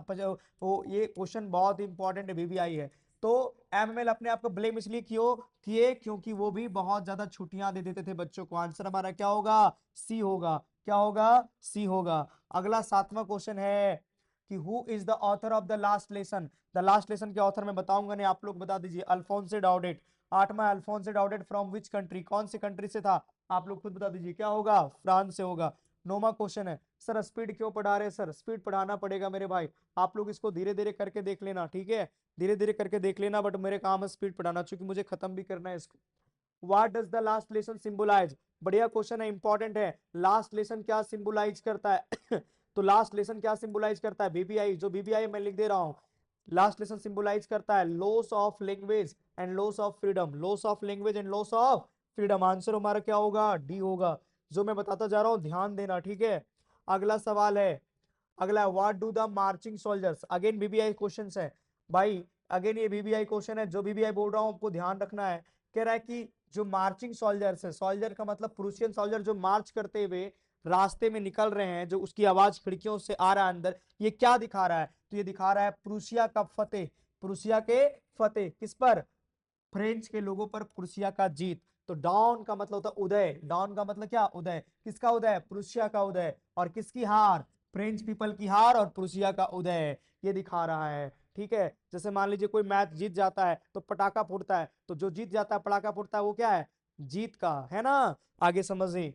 वो। ये क्वेश्चन बहुत इंपॉर्टेंट वीवीआई है। तो एमएल अपने आप को ब्लेम इसलिए क्यों किए? क्योंकि वो भी बहुत ज्यादा छुट्टियां दे देते थे बच्चों को। आंसर हमारा क्या होगा? सी होगा। क्या होगा? सी होगा। अगला 7वां क्वेश्चन है कि who is the author of the last lesson? The last lesson के ऑथर मैं बताऊंगा नहीं, आप लोग बता दीजिए। अल्फोंसे डाउडेट। 8वां अल्फोंसे डाउडेट फ्रॉम विच कंट्री? कौन सी कंट्री से था? आप लोग खुद बता दीजिए। क्या होगा? फ्रांस से होगा। 9वां क्वेश्चन है सर स्पीड क्यों पढ़ा रहे? सर स्पीड पढ़ाना पड़ेगा मेरे भाई, आप लोग इसको धीरे धीरे करके देख लेना, ठीक है? धीरे धीरे करके देख लेना, बट मेरे काम है स्पीड पढ़ाना क्योंकि मुझे खत्म भी करना है इसको। What does the last lesson symbolise? बढ़िया क्वेश्चन है, इंपॉर्टेंट है। लास्ट लेसन क्या सिंबलाइज करता है? तो लास्ट लेसन क्या सिंबलाइज करता है? बीबीआई, जो बीबीआई मैं लिख दे रहा हूं। लास्ट लेसन सिंबलाइज करता है loss of language and loss of freedom. Loss of language and loss of freedom. Answer हमारा क्या होगा? डी होगा। जो मैं बताता जा रहा हूं ध्यान देना, ठीक है? अगला सवाल है, अगला what do the marching soldiers? Again BBI question है भाई, अगेन ये बीबीआई क्वेश्चन है। जो बीबीआई बोल रहा हूं आपको ध्यान रखना है। कह रहा है कि जो मार्चिंग सोल्जर्स है, सोल्जर का मतलब प्रूशियन सोल्जर, जो मार्च करते हुए रास्ते में निकल रहे हैं, जो उसकी आवाज खिड़कियों से आ रहा है अंदर, ये क्या दिखा रहा है? तो ये दिखा रहा है प्रूशिया का फतेह। प्रूशिया के फतेह किस पर? फ्रेंच के लोगों पर प्रूशिया का जीत। तो डाउन का मतलब होता है उदय। डाउन का मतलब क्या? उदय। किसका उदय? प्रूशिया का उदय। और किसकी हार? फ्रेंच पीपल की हार और प्रूशिया का उदय। ये दिखा रहा है, ठीक है? जैसे मान लीजिए कोई मैच जीत जाता है तो पटाखा फूटता है, तो जो जीत जाता है पटाखा फूटता है वो क्या है? जीत का, है ना। आगे समझिए।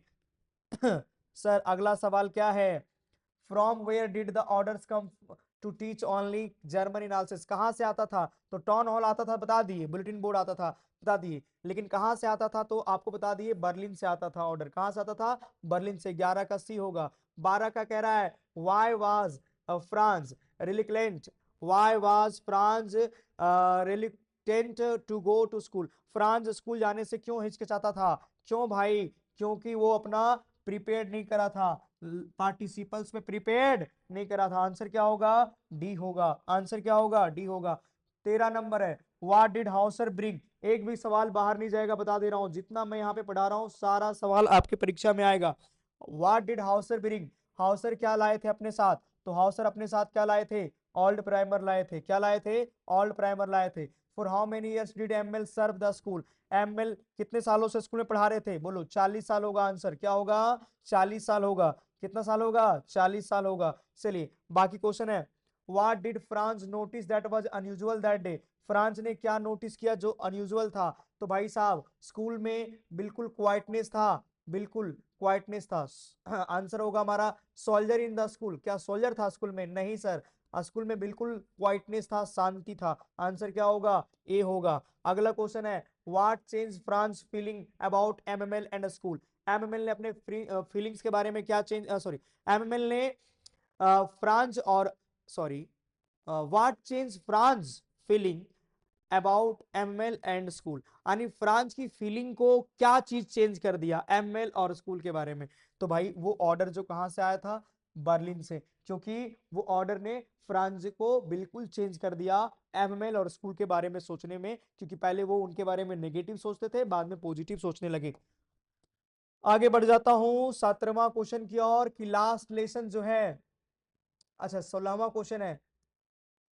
सर अगला सवाल क्या है, from where did the orders come to teach only German analysis, कहां से आता था, तो टाउन हॉल आता था बता दिए, बुलेटिन बोर्ड आता था बता दिए, लेकिन कहां से आता था तो आपको बता दिए बर्लिन से आता था ऑर्डर, कहां से आता था, बर्लिन से। 11 का सी होगा। 12 का कह रहा है why was Franz reluctant, why was Franz reluctant to go to school, Franz school जाने से क्यों हिचकिचाता था, क्यों भाई, क्योंकि वो अपना प्रिपेयर्ड नहीं करा था, पार्टिसिपल्स में प्रिपेयर्ड नहीं करा था। आंसर क्या होगा, डी होगा। आंसर क्या होगा, डी होगा। 13 नंबर है, व्हाट डिड हाउसर ब्रिंग, एक भी सवाल बाहर नहीं जाएगा, बता दे रहा हूं, जितना मैं यहाँ पे पढ़ा रहा हूं सारा सवाल आपके परीक्षा में आएगा। What did Hauser bring, Hauser क्या लाए थे अपने साथ, तो हाउसर अपने साथ क्या लाए थे, ओल्ड प्राइमर लाए थे, क्या लाए थे, ओल्ड प्राइमर लाए थे। For how many years did ML serve the school, ML कितने सालों से स्कूल में पढ़ा रहे थे, बोलो 40 साल होगा। आंसर क्या होगा, 40 साल होगा। कितना साल होगा, 40 साल होगा। चलिए बाकी क्वेश्चन है, what did France notice that was unusual that day, France ने क्या नोटिस किया जो अनयूजुअल था, तो भाई साहब स्कूल में बिल्कुल क्वाइटनेस था, बिल्कुल क्वाइटनेस था। आंसर होगा हमारा सोल्जर इन द स्कूल, क्या सोल्जर था स्कूल में, नहीं सर, स्कूल में बिल्कुल क्वाइटनेस था, शांति था। आंसर क्या होगा, ए होगा। अगला क्वेश्चन है, what change France feeling about MML and school, MML ने अपने फीलिंग्स के बारे में क्या चेंज, सॉरी, एमएमएल ने फ्रांस और sorry what change France feeling about ML and school, यानी फ्रांस की फीलिंग को क्या चीज चेंज कर दिया एमएल और स्कूल के बारे में, तो भाई वो ऑर्डर जो कहां से आया था, बर्लिन से, क्योंकि वो ऑर्डर ने फ्रांस को बिल्कुल चेंज कर दिया एमएल और स्कूल के बारे में सोचने में, क्योंकि पहले वो उनके बारे में नेगेटिव सोचते थे, बाद में पॉजिटिव सोचने लगे। आगे बढ़ जाता हूं 17वां क्वेश्चन की ओर, कि लास्ट लेसन जो है, अच्छा 16वां क्वेश्चन है,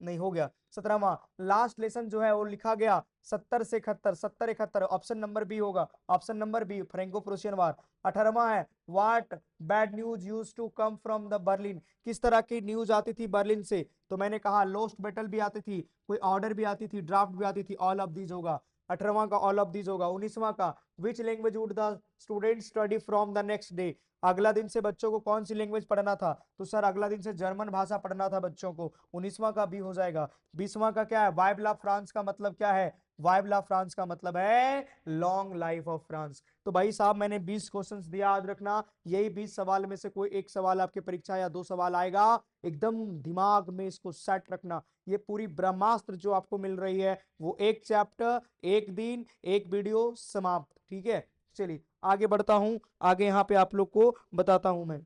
नहीं हो गया 17वां, लास्ट लेसन जो है वो लिखा गया 70 से 71, 70 71, ऑप्शन नंबर बी होगा, option number B, Franco Prussian war. 18वां है, what bad news used to come from the Berlin, किस तरह की न्यूज आती थी बर्लिन से, तो मैंने कहा लोस्ट बैटल भी आती थी, कोई ऑर्डर भी आती थी, ड्राफ्ट भी आती थी, ऑल ऑफ दीज होगा। 18वां का ऑल ऑफ दीज होगा। 19वां का, which language would the student study from the next day, अगला दिन से बच्चों को कौन सी लैंग्वेज पढ़ना था, तो सर अगला दिन से जर्मन भाषा पढ़ना था बच्चों को। 19वां का बी हो जाएगा। 20वां का क्या है, वाइब फ्रांस का मतलब क्या है, वाइब फ्रांस का मतलब है लॉन्ग लाइफ ऑफ फ्रांस। तो भाई साहब मैंने 20 क्वेश्चंस दिया, याद रखना यही 20 सवाल में से कोई एक सवाल आपके परीक्षा या 2 सवाल आएगा, एकदम दिमाग में इसको सेट रखना। ये पूरी ब्रह्मास्त्र जो आपको मिल रही है वो एक चैप्टर, एक दिन, एक वीडियो, समाप्त, ठीक है। चलिए आगे बढ़ता हूं, आगे यहाँ पे आप लोग को बताता हूं मैं।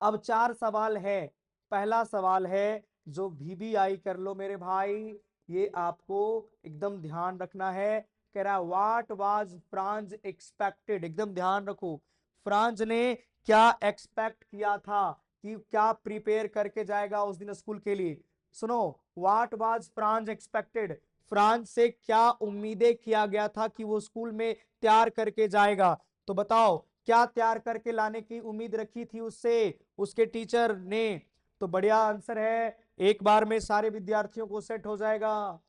अब 4 सवाल है, पहला सवाल है जो वीबीआई कर लो मेरे भाई, ये आपको एकदम ध्यान रखना है। कह रहा व्हाट वाज फ्रांस एक्सपेक्टेड, एकदम ध्यान रखो, फ्रांस ने क्या एक्सपेक्ट किया था, कि क्या प्रिपेयर करके जाएगा उस दिन स्कूल के लिए। सुनो, what was France expected, France से क्या उम्मीदें किया गया था कि वो स्कूल में तैयार करके जाएगा, तो बताओ क्या तैयार करके लाने की उम्मीद रखी थी उससे, उसके टीचर ने। तो बढ़िया आंसर है, एक बार में सारे विद्यार्थियों को सेट हो जाएगा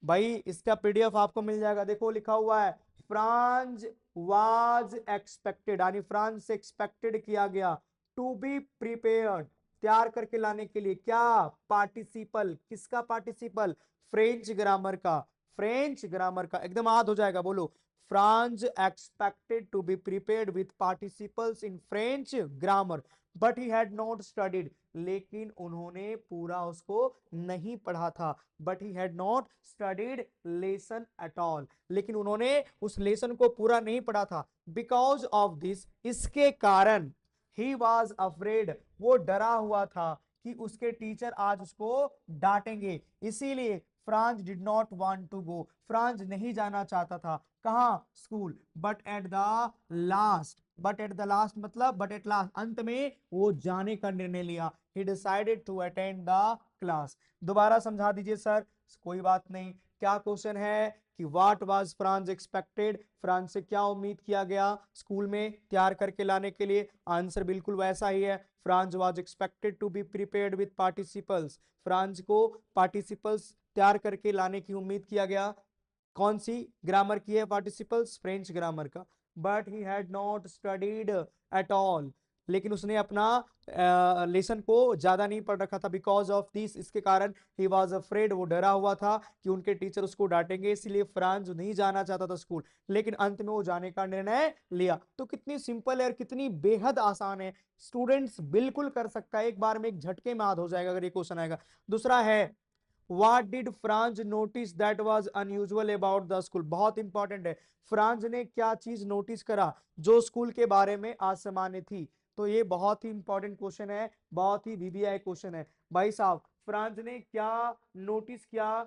भाई, इसका पीडीएफ आपको मिल जाएगा, देखो लिखा हुआ है फ्रांस वाज एक्सपेक्टेड, यानी फ्रांस से एक्सपेक्टेड किया गया, टू बी प्रिपेयर्ड तैयार करके लाने के लिए, क्या पार्टिसिपल, किसका पार्टिसिपल, फ्रेंच ग्रामर का, फ्रेंच ग्रामर का, एकदम याद हो जाएगा, बोलो Franz expected to be prepared with participles in French grammar, but he had not studied, लेकिन उन्होंने पूरा उसको नहीं पढ़ा था, but he had not studied lesson at all, लेकिन उन्होंने उस लेसन को पूरा नहीं पढ़ा था। बिकॉज ऑफ दिस, इसके कारण, ही वॉज अफ्रेड, वो डरा हुआ था कि उसके टीचर आज उसको डांटेंगे, इसीलिए Franz did not want to go, Franz नहीं जाना चाहता था, कहां, school, but at the last, but at the last मतलब बट एट लास्ट, अंत में वो जाने का निर्णय लिया, he decided to attend the class। दोबारा समझा दीजिए सर, कोई बात नहीं। क्या क्वेश्चन है कि what was France expected, France से क्या उम्मीद किया गया स्कूल में तैयार करके लाने के लिए, आंसर बिल्कुल वैसा ही है, Franz was expected to be prepared with participles, Franz को पार्टिसिपल्स तैयार करके लाने की उम्मीद किया गया। कौन सी ग्रामर की है पार्टिसिपल्स? फ्रेंच ग्रामर का। But he had not studied at all, लेकिन उसने अपना लेसन को ज्यादा नहीं पढ़ रखा था। बिकॉज ऑफ दिस, इसके कारण ही वॉज अफ्रेड, वो डरा हुआ था कि उनके टीचर उसको डांटेंगे, इसलिए फ्रांस नहीं जाना चाहता था स्कूल, लेकिन अंत में वो जाने का निर्णय लिया। तो कितनी सिंपल है और कितनी बेहद आसान है, स्टूडेंट्स बिल्कुल कर सकता है, एक बार में एक झटके में याद हो जाएगा अगर ये क्वेश्चन आएगा। दूसरा है, What did Franz notice that was unusual about the school? बहुत इंपॉर्टेंट है, फ्रांज ने क्या चीज नोटिस करा जो स्कूल के बारे में असामान्य थी? तो ये बहुत ही इंपॉर्टेंट क्वेश्चन है, बहुत ही वीवीआई क्वेश्चन है भाई साहब। फ्रांज ने क्या नोटिस किया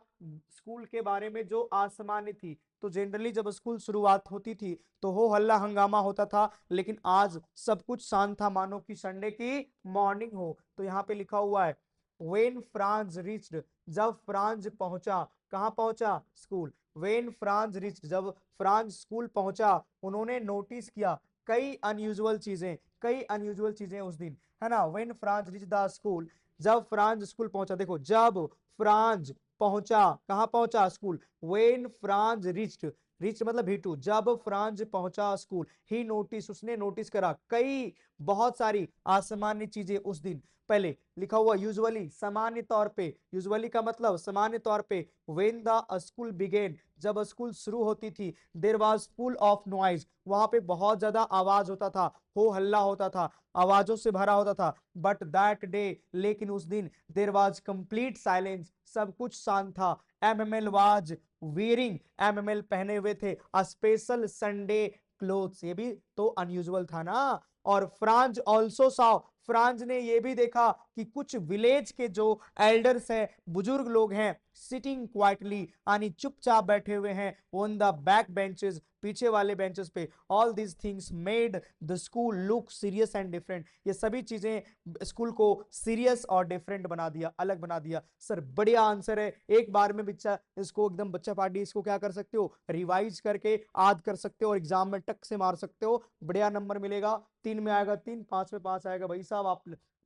स्कूल के बारे में जो असामान्य थी? तो जनरली जब स्कूल शुरुआत होती थी तो हो हल्ला हंगामा होता था, लेकिन आज सब कुछ शांत था, मानो कि संडे की मॉर्निंग हो। तो यहाँ पे लिखा हुआ है When Franz reached, जब फ्रांज पहुंचा, कहां पहुंचा? स्कूल। When Franz reached, जब फ्रांज स्कूल पहुंचा, उन्होंने नोटिस किया कई अनयूजुअल चीजें, कई अनयूजुअल चीजें उस दिन, है ना। When Franz reached the school, जब फ्रांज स्कूल पहुंचा, देखो जब फ्रांज पहुंचा, कहां पहुंचा? School. When Franz reached, rich मतलब ही टू, जब फ्रांज पहुंचा स्कूल, ही नोटिस, उसने नोटिस करा कई, बहुत सारी असामान्य चीजें उस दिन। पहले लिखा हुआ यूजुअली, सामान्य तौर पे, यूजुअली का मतलब सामान्य तौर पे। व्हेन द स्कूल बिगेन, जब स्कूल शुरू होती थी, there was full of noise, वहां पे बहुत ज्यादा आवाज होता था, हो हल्ला होता था, आवाजों से भरा होता था। बट दैट डे, लेकिन उस दिन, देयर वाज कंप्लीट साइलेंस, सब कुछ शांत था। एमएमएल वाज वेयरिंग, एमएमएल पहने हुए थे अ स्पेशल संडे क्लोथ्स, ये भी तो अनयूजुअल था ना। और फ्रांज ऑल्सो सॉ, फ्रांज ने ये भी देखा कि कुछ विलेज के जो एल्डर्स हैं, बुजुर्ग लोग हैं, सिटिंग क्वाइटली, यानी चुपचाप बैठे हुए हैं, ऑन द बैक बेंचेस, पीछे वाले बेंचेस पे। All these things made the school look serious and different, ये सभी चीजें स्कूल को सीरियस और डिफरेंट बना दिया, अलग बना दिया। सर बढ़िया आंसर है, एक बार में बच्चा इसको एकदम, बच्चा पार्टी इसको क्या कर सकते हो, रिवाइज करके याद कर सकते हो और एग्जाम में टक से मार सकते हो, बढ़िया नंबर मिलेगा। 3 में आएगा 3, 5 में 5 आएगा भाई साहब, आप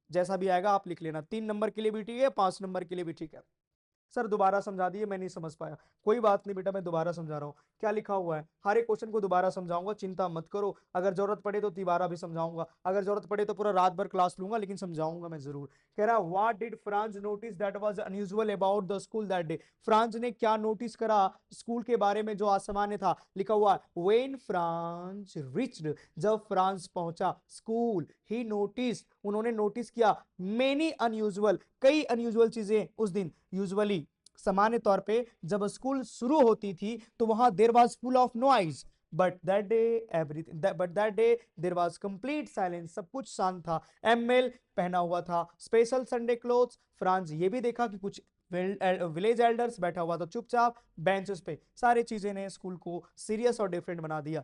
जैसा भी आएगा आप लिख लेना, 3 नंबर के लिए भी ठीक है, 5 नंबर के लिए भी ठीक है। सर दोबारा समझा दिए, मैं नहीं समझ पाया, कोई बात नहीं बेटा, मैं दोबारा समझा रहा हूँ। क्या लिखा हुआ है, हर एक क्वेश्चन को दोबारा समझाऊंगा, चिंता मत करो, अगर जरूरत पड़े तो दोबारा भी समझाऊंगा, अगर जरूरत पड़े तो पूरा रात भर क्लास लूंगा, लेकिन समझाऊंगा मैं जरूर। कह रहा what did France notice that was unusual about the school that day, France ने क्या नोटिस करा स्कूल के बारे में जो असामान्य था? लिखा हुआ व्हेन फ्रांस रिच्ड, जब फ्रांस पहुंचा स्कूल, ही नोटिस, उन्होंने नोटिस किया मेनी अनयूजुअल, कई अनयूजुअल चीजें उस दिन। यूजुअली सामान्य तौर पे जब स्कूल शुरू होती थी तो वहां there was full of noise, but that day everything, but that day there was complete silence, सब कुछ शांत था। एमएल पहना हुआ था स्पेशल संडे क्लोथ्स, फ्रांस ये भी देखा कि कुछ विलेज एल्डर्स बैठा हुआ था चुपचाप बेंचेस पे, सारी चीजें ने स्कूल को सीरियस और डिफरेंट बना दिया।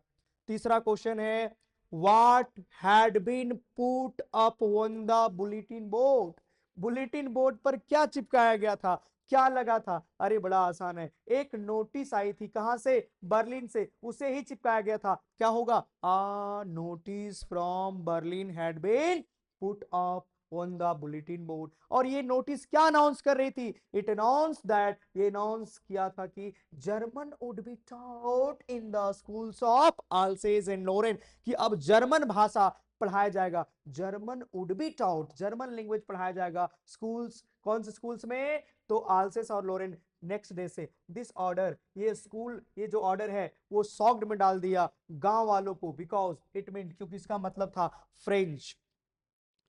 तीसरा क्वेश्चन है, what had been put up on the bulletin board, bulletin board पर क्या चिपकाया गया था, क्या लगा था? अरे बड़ा आसान है, एक नोटिस आई थी, कहां से? बर्लिन से, उसे ही चिपकाया गया था। क्या होगा? A notice from Berlin had been put up on the bulletin board. और ये नोटिस क्या अनाउंस कर रही थी? इट अनाउंस दैट, ये अनाउंस किया था कि German would be taught in the schools of Alsace and Lorraine, कि अब जर्मन भाषा पढ़ाया जाएगा, German would be taught, German language पढ़ाया जाएगा स्कूल्स, कौन से स्कूल्स में? तो आल्सेस और लोरेन। नेक्स्ट डे से दिस ऑर्डर, ये स्कूल, ये जो ऑर्डर है वो सॉक्ड में डाल दिया गांव वालों को, बिकॉज इट मीन, क्योंकि इसका मतलब था फ्रेंच,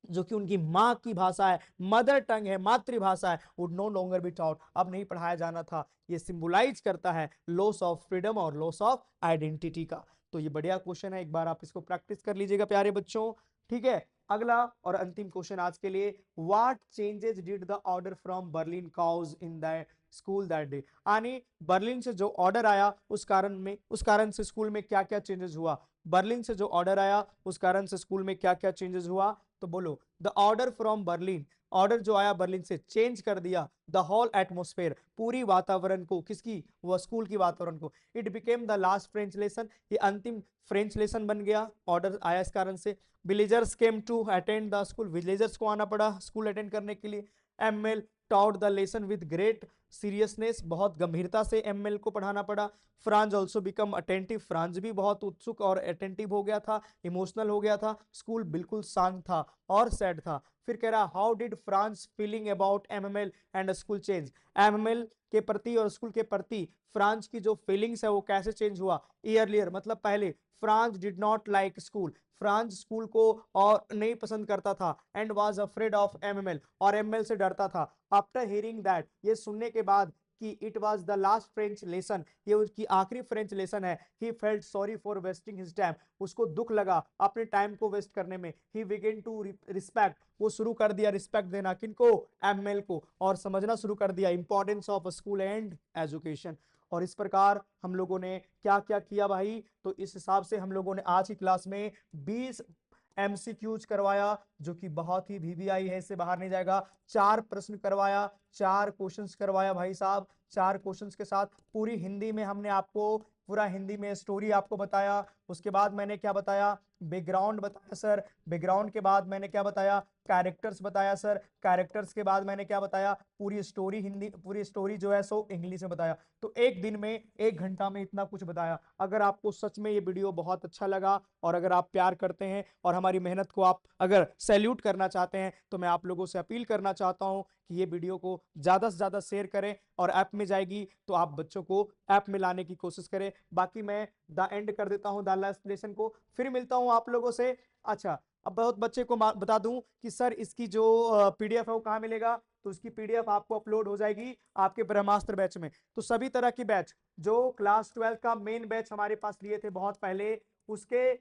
जो कि उनकी माँ की भाषा है, मदर टंग है, मातृभाषा है, would know longer be taught, अब नहीं पढ़ाया जाना था। ये सिंबलाइज करता है लॉस ऑफ फ्रीडम और लॉस ऑफ आइडेंटिटी का। तो ये बढ़िया क्वेश्चन है, एक बार आप इसको प्रैक्टिस कर लीजिएगा प्यारे बच्चों, ठीक है। अगला और अंतिम क्वेश्चन आज के लिए, what changes did the order from Berlin cause in the school that day, यानी बर्लिन से जो ऑर्डर आया उस कारण से स्कूल में क्या क्या चेंजेस हुआ? बर्लिन से जो ऑर्डर आया उस कारण से स्कूल में क्या क्या चेंजेस हुआ? तो बोलो, the order from Berlin, order जो आया बर्लिन से चेंज कर दिया द होल एटमोस्फेयर, पूरी वातावरण को, किसकी? वो स्कूल की वातावरण को। It became the last French lesson, ये अंतिम फ्रेंच लेसन बन गया, ऑर्डर आया इस कारण से। Villagers came to attend the school, villagers को आना पड़ा स्कूल अटेंड करने के लिए। ML taught the lesson with great seriousness, बहुत गंभीरता से एमएल को पढ़ाना पड़ा। Franz also become attentive, Franz भी बहुत उत्सुक और अटेंटिव हो गया था, इमोशनल हो गया था। स्कूल बिल्कुल शांत था और सैड था। फिर कह रहा how did France feeling about MML and school change, MML के प्रति और स्कूल के प्रति फ्रांस की जो फीलिंग्स है वो कैसे चेंज हुआ। ईयरलियर मतलब पहले France did not like school, Franz school को और नहीं पसंद करता था। And was afraid of MML, और एमएल से डरता था। आफ्टर हियरिंग दैट, ये सुनने के बाद कि it was the last French lesson, ये उसकी आखिरी फ्रेंच लेसन है। He felt sorry for wasting his time, उसको दुख लगा अपने टाइम को वेस्ट करने में। ही बिगेन टू रिस्पेक्ट, वो शुरू कर दिया रिस्पेक्ट देना किनको, एमएल को, और समझना शुरू कर दिया importance of school and education. और इस प्रकार हम लोगों ने क्या क्या किया भाई, तो इस हिसाब से हम लोगों ने आज की क्लास में 20 एमसीक्यूज करवाया, जो कि बहुत ही वीवीआई है, इससे बाहर नहीं जाएगा। 4 प्रश्न करवाया, 4 क्वेश्चंस करवाया भाई साहब। 4 क्वेश्चंस के साथ पूरी हिंदी में हमने आपको, पूरा हिंदी में स्टोरी आपको बताया। उसके बाद मैंने क्या बताया, बैकग्राउंड बताया सर। बैकग्राउंड के बाद मैंने क्या बताया, कैरेक्टर्स बताया सर। कैरेक्टर्स के बाद मैंने क्या बताया, पूरी स्टोरी हिंदी, पूरी स्टोरी जो है सो इंग्लिश में बताया। तो एक दिन में, 1 घंटा में इतना कुछ बताया। अगर आपको सच में ये वीडियो बहुत अच्छा लगा और अगर आप प्यार करते हैं और हमारी मेहनत को आप अगर सैल्यूट करना चाहते हैं, तो मैं आप लोगों से अपील करना चाहता हूं कि ये वीडियो को ज्यादा से ज्यादा शेयर करें, और ऐप में जाएगी तो आप बच्चों को ऐप में लाने की कोशिश करें। बाकी मैं द एंड कर देता हूं द लास्ट लेसन को, फिर मिलता हूं आप लोगों से। अच्छा, अब बहुत बच्चे को बता दूं कि सर इसकी जो पीडीएफ है वो कहाँ मिलेगा, तो उसकी पीडीएफ आपको अपलोड हो जाएगी आपके ब्रह्मास्त्र बैच में। तो सभी तरह की बैच, जो क्लास 12 का मेन बैच हमारे पास लिए थे बहुत पहले, उसके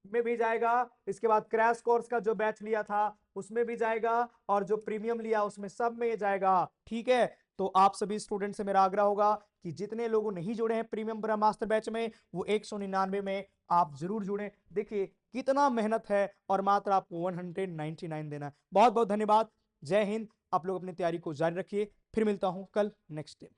में भी जाएगा। इसके बाद क्रैश कोर्स का जो बैच लिया था उसमें भी जाएगा, और जो प्रीमियम लिया उसमें सब में जाएगा। ठीक है, तो आप सभी स्टूडेंट से मेरा आग्रह होगा कि जितने लोग नहीं जुड़े हैं प्रीमियम ब्रह्मास्त्र बैच में, वो 199 में आप जरूर जुड़ें। देखिए कितना मेहनत है, और मात्र आपको 199 देना है। बहुत बहुत धन्यवाद। जय हिंद। आप लोग अपनी तैयारी को जारी रखिए, फिर मिलता हूं कल नेक्स्ट डे।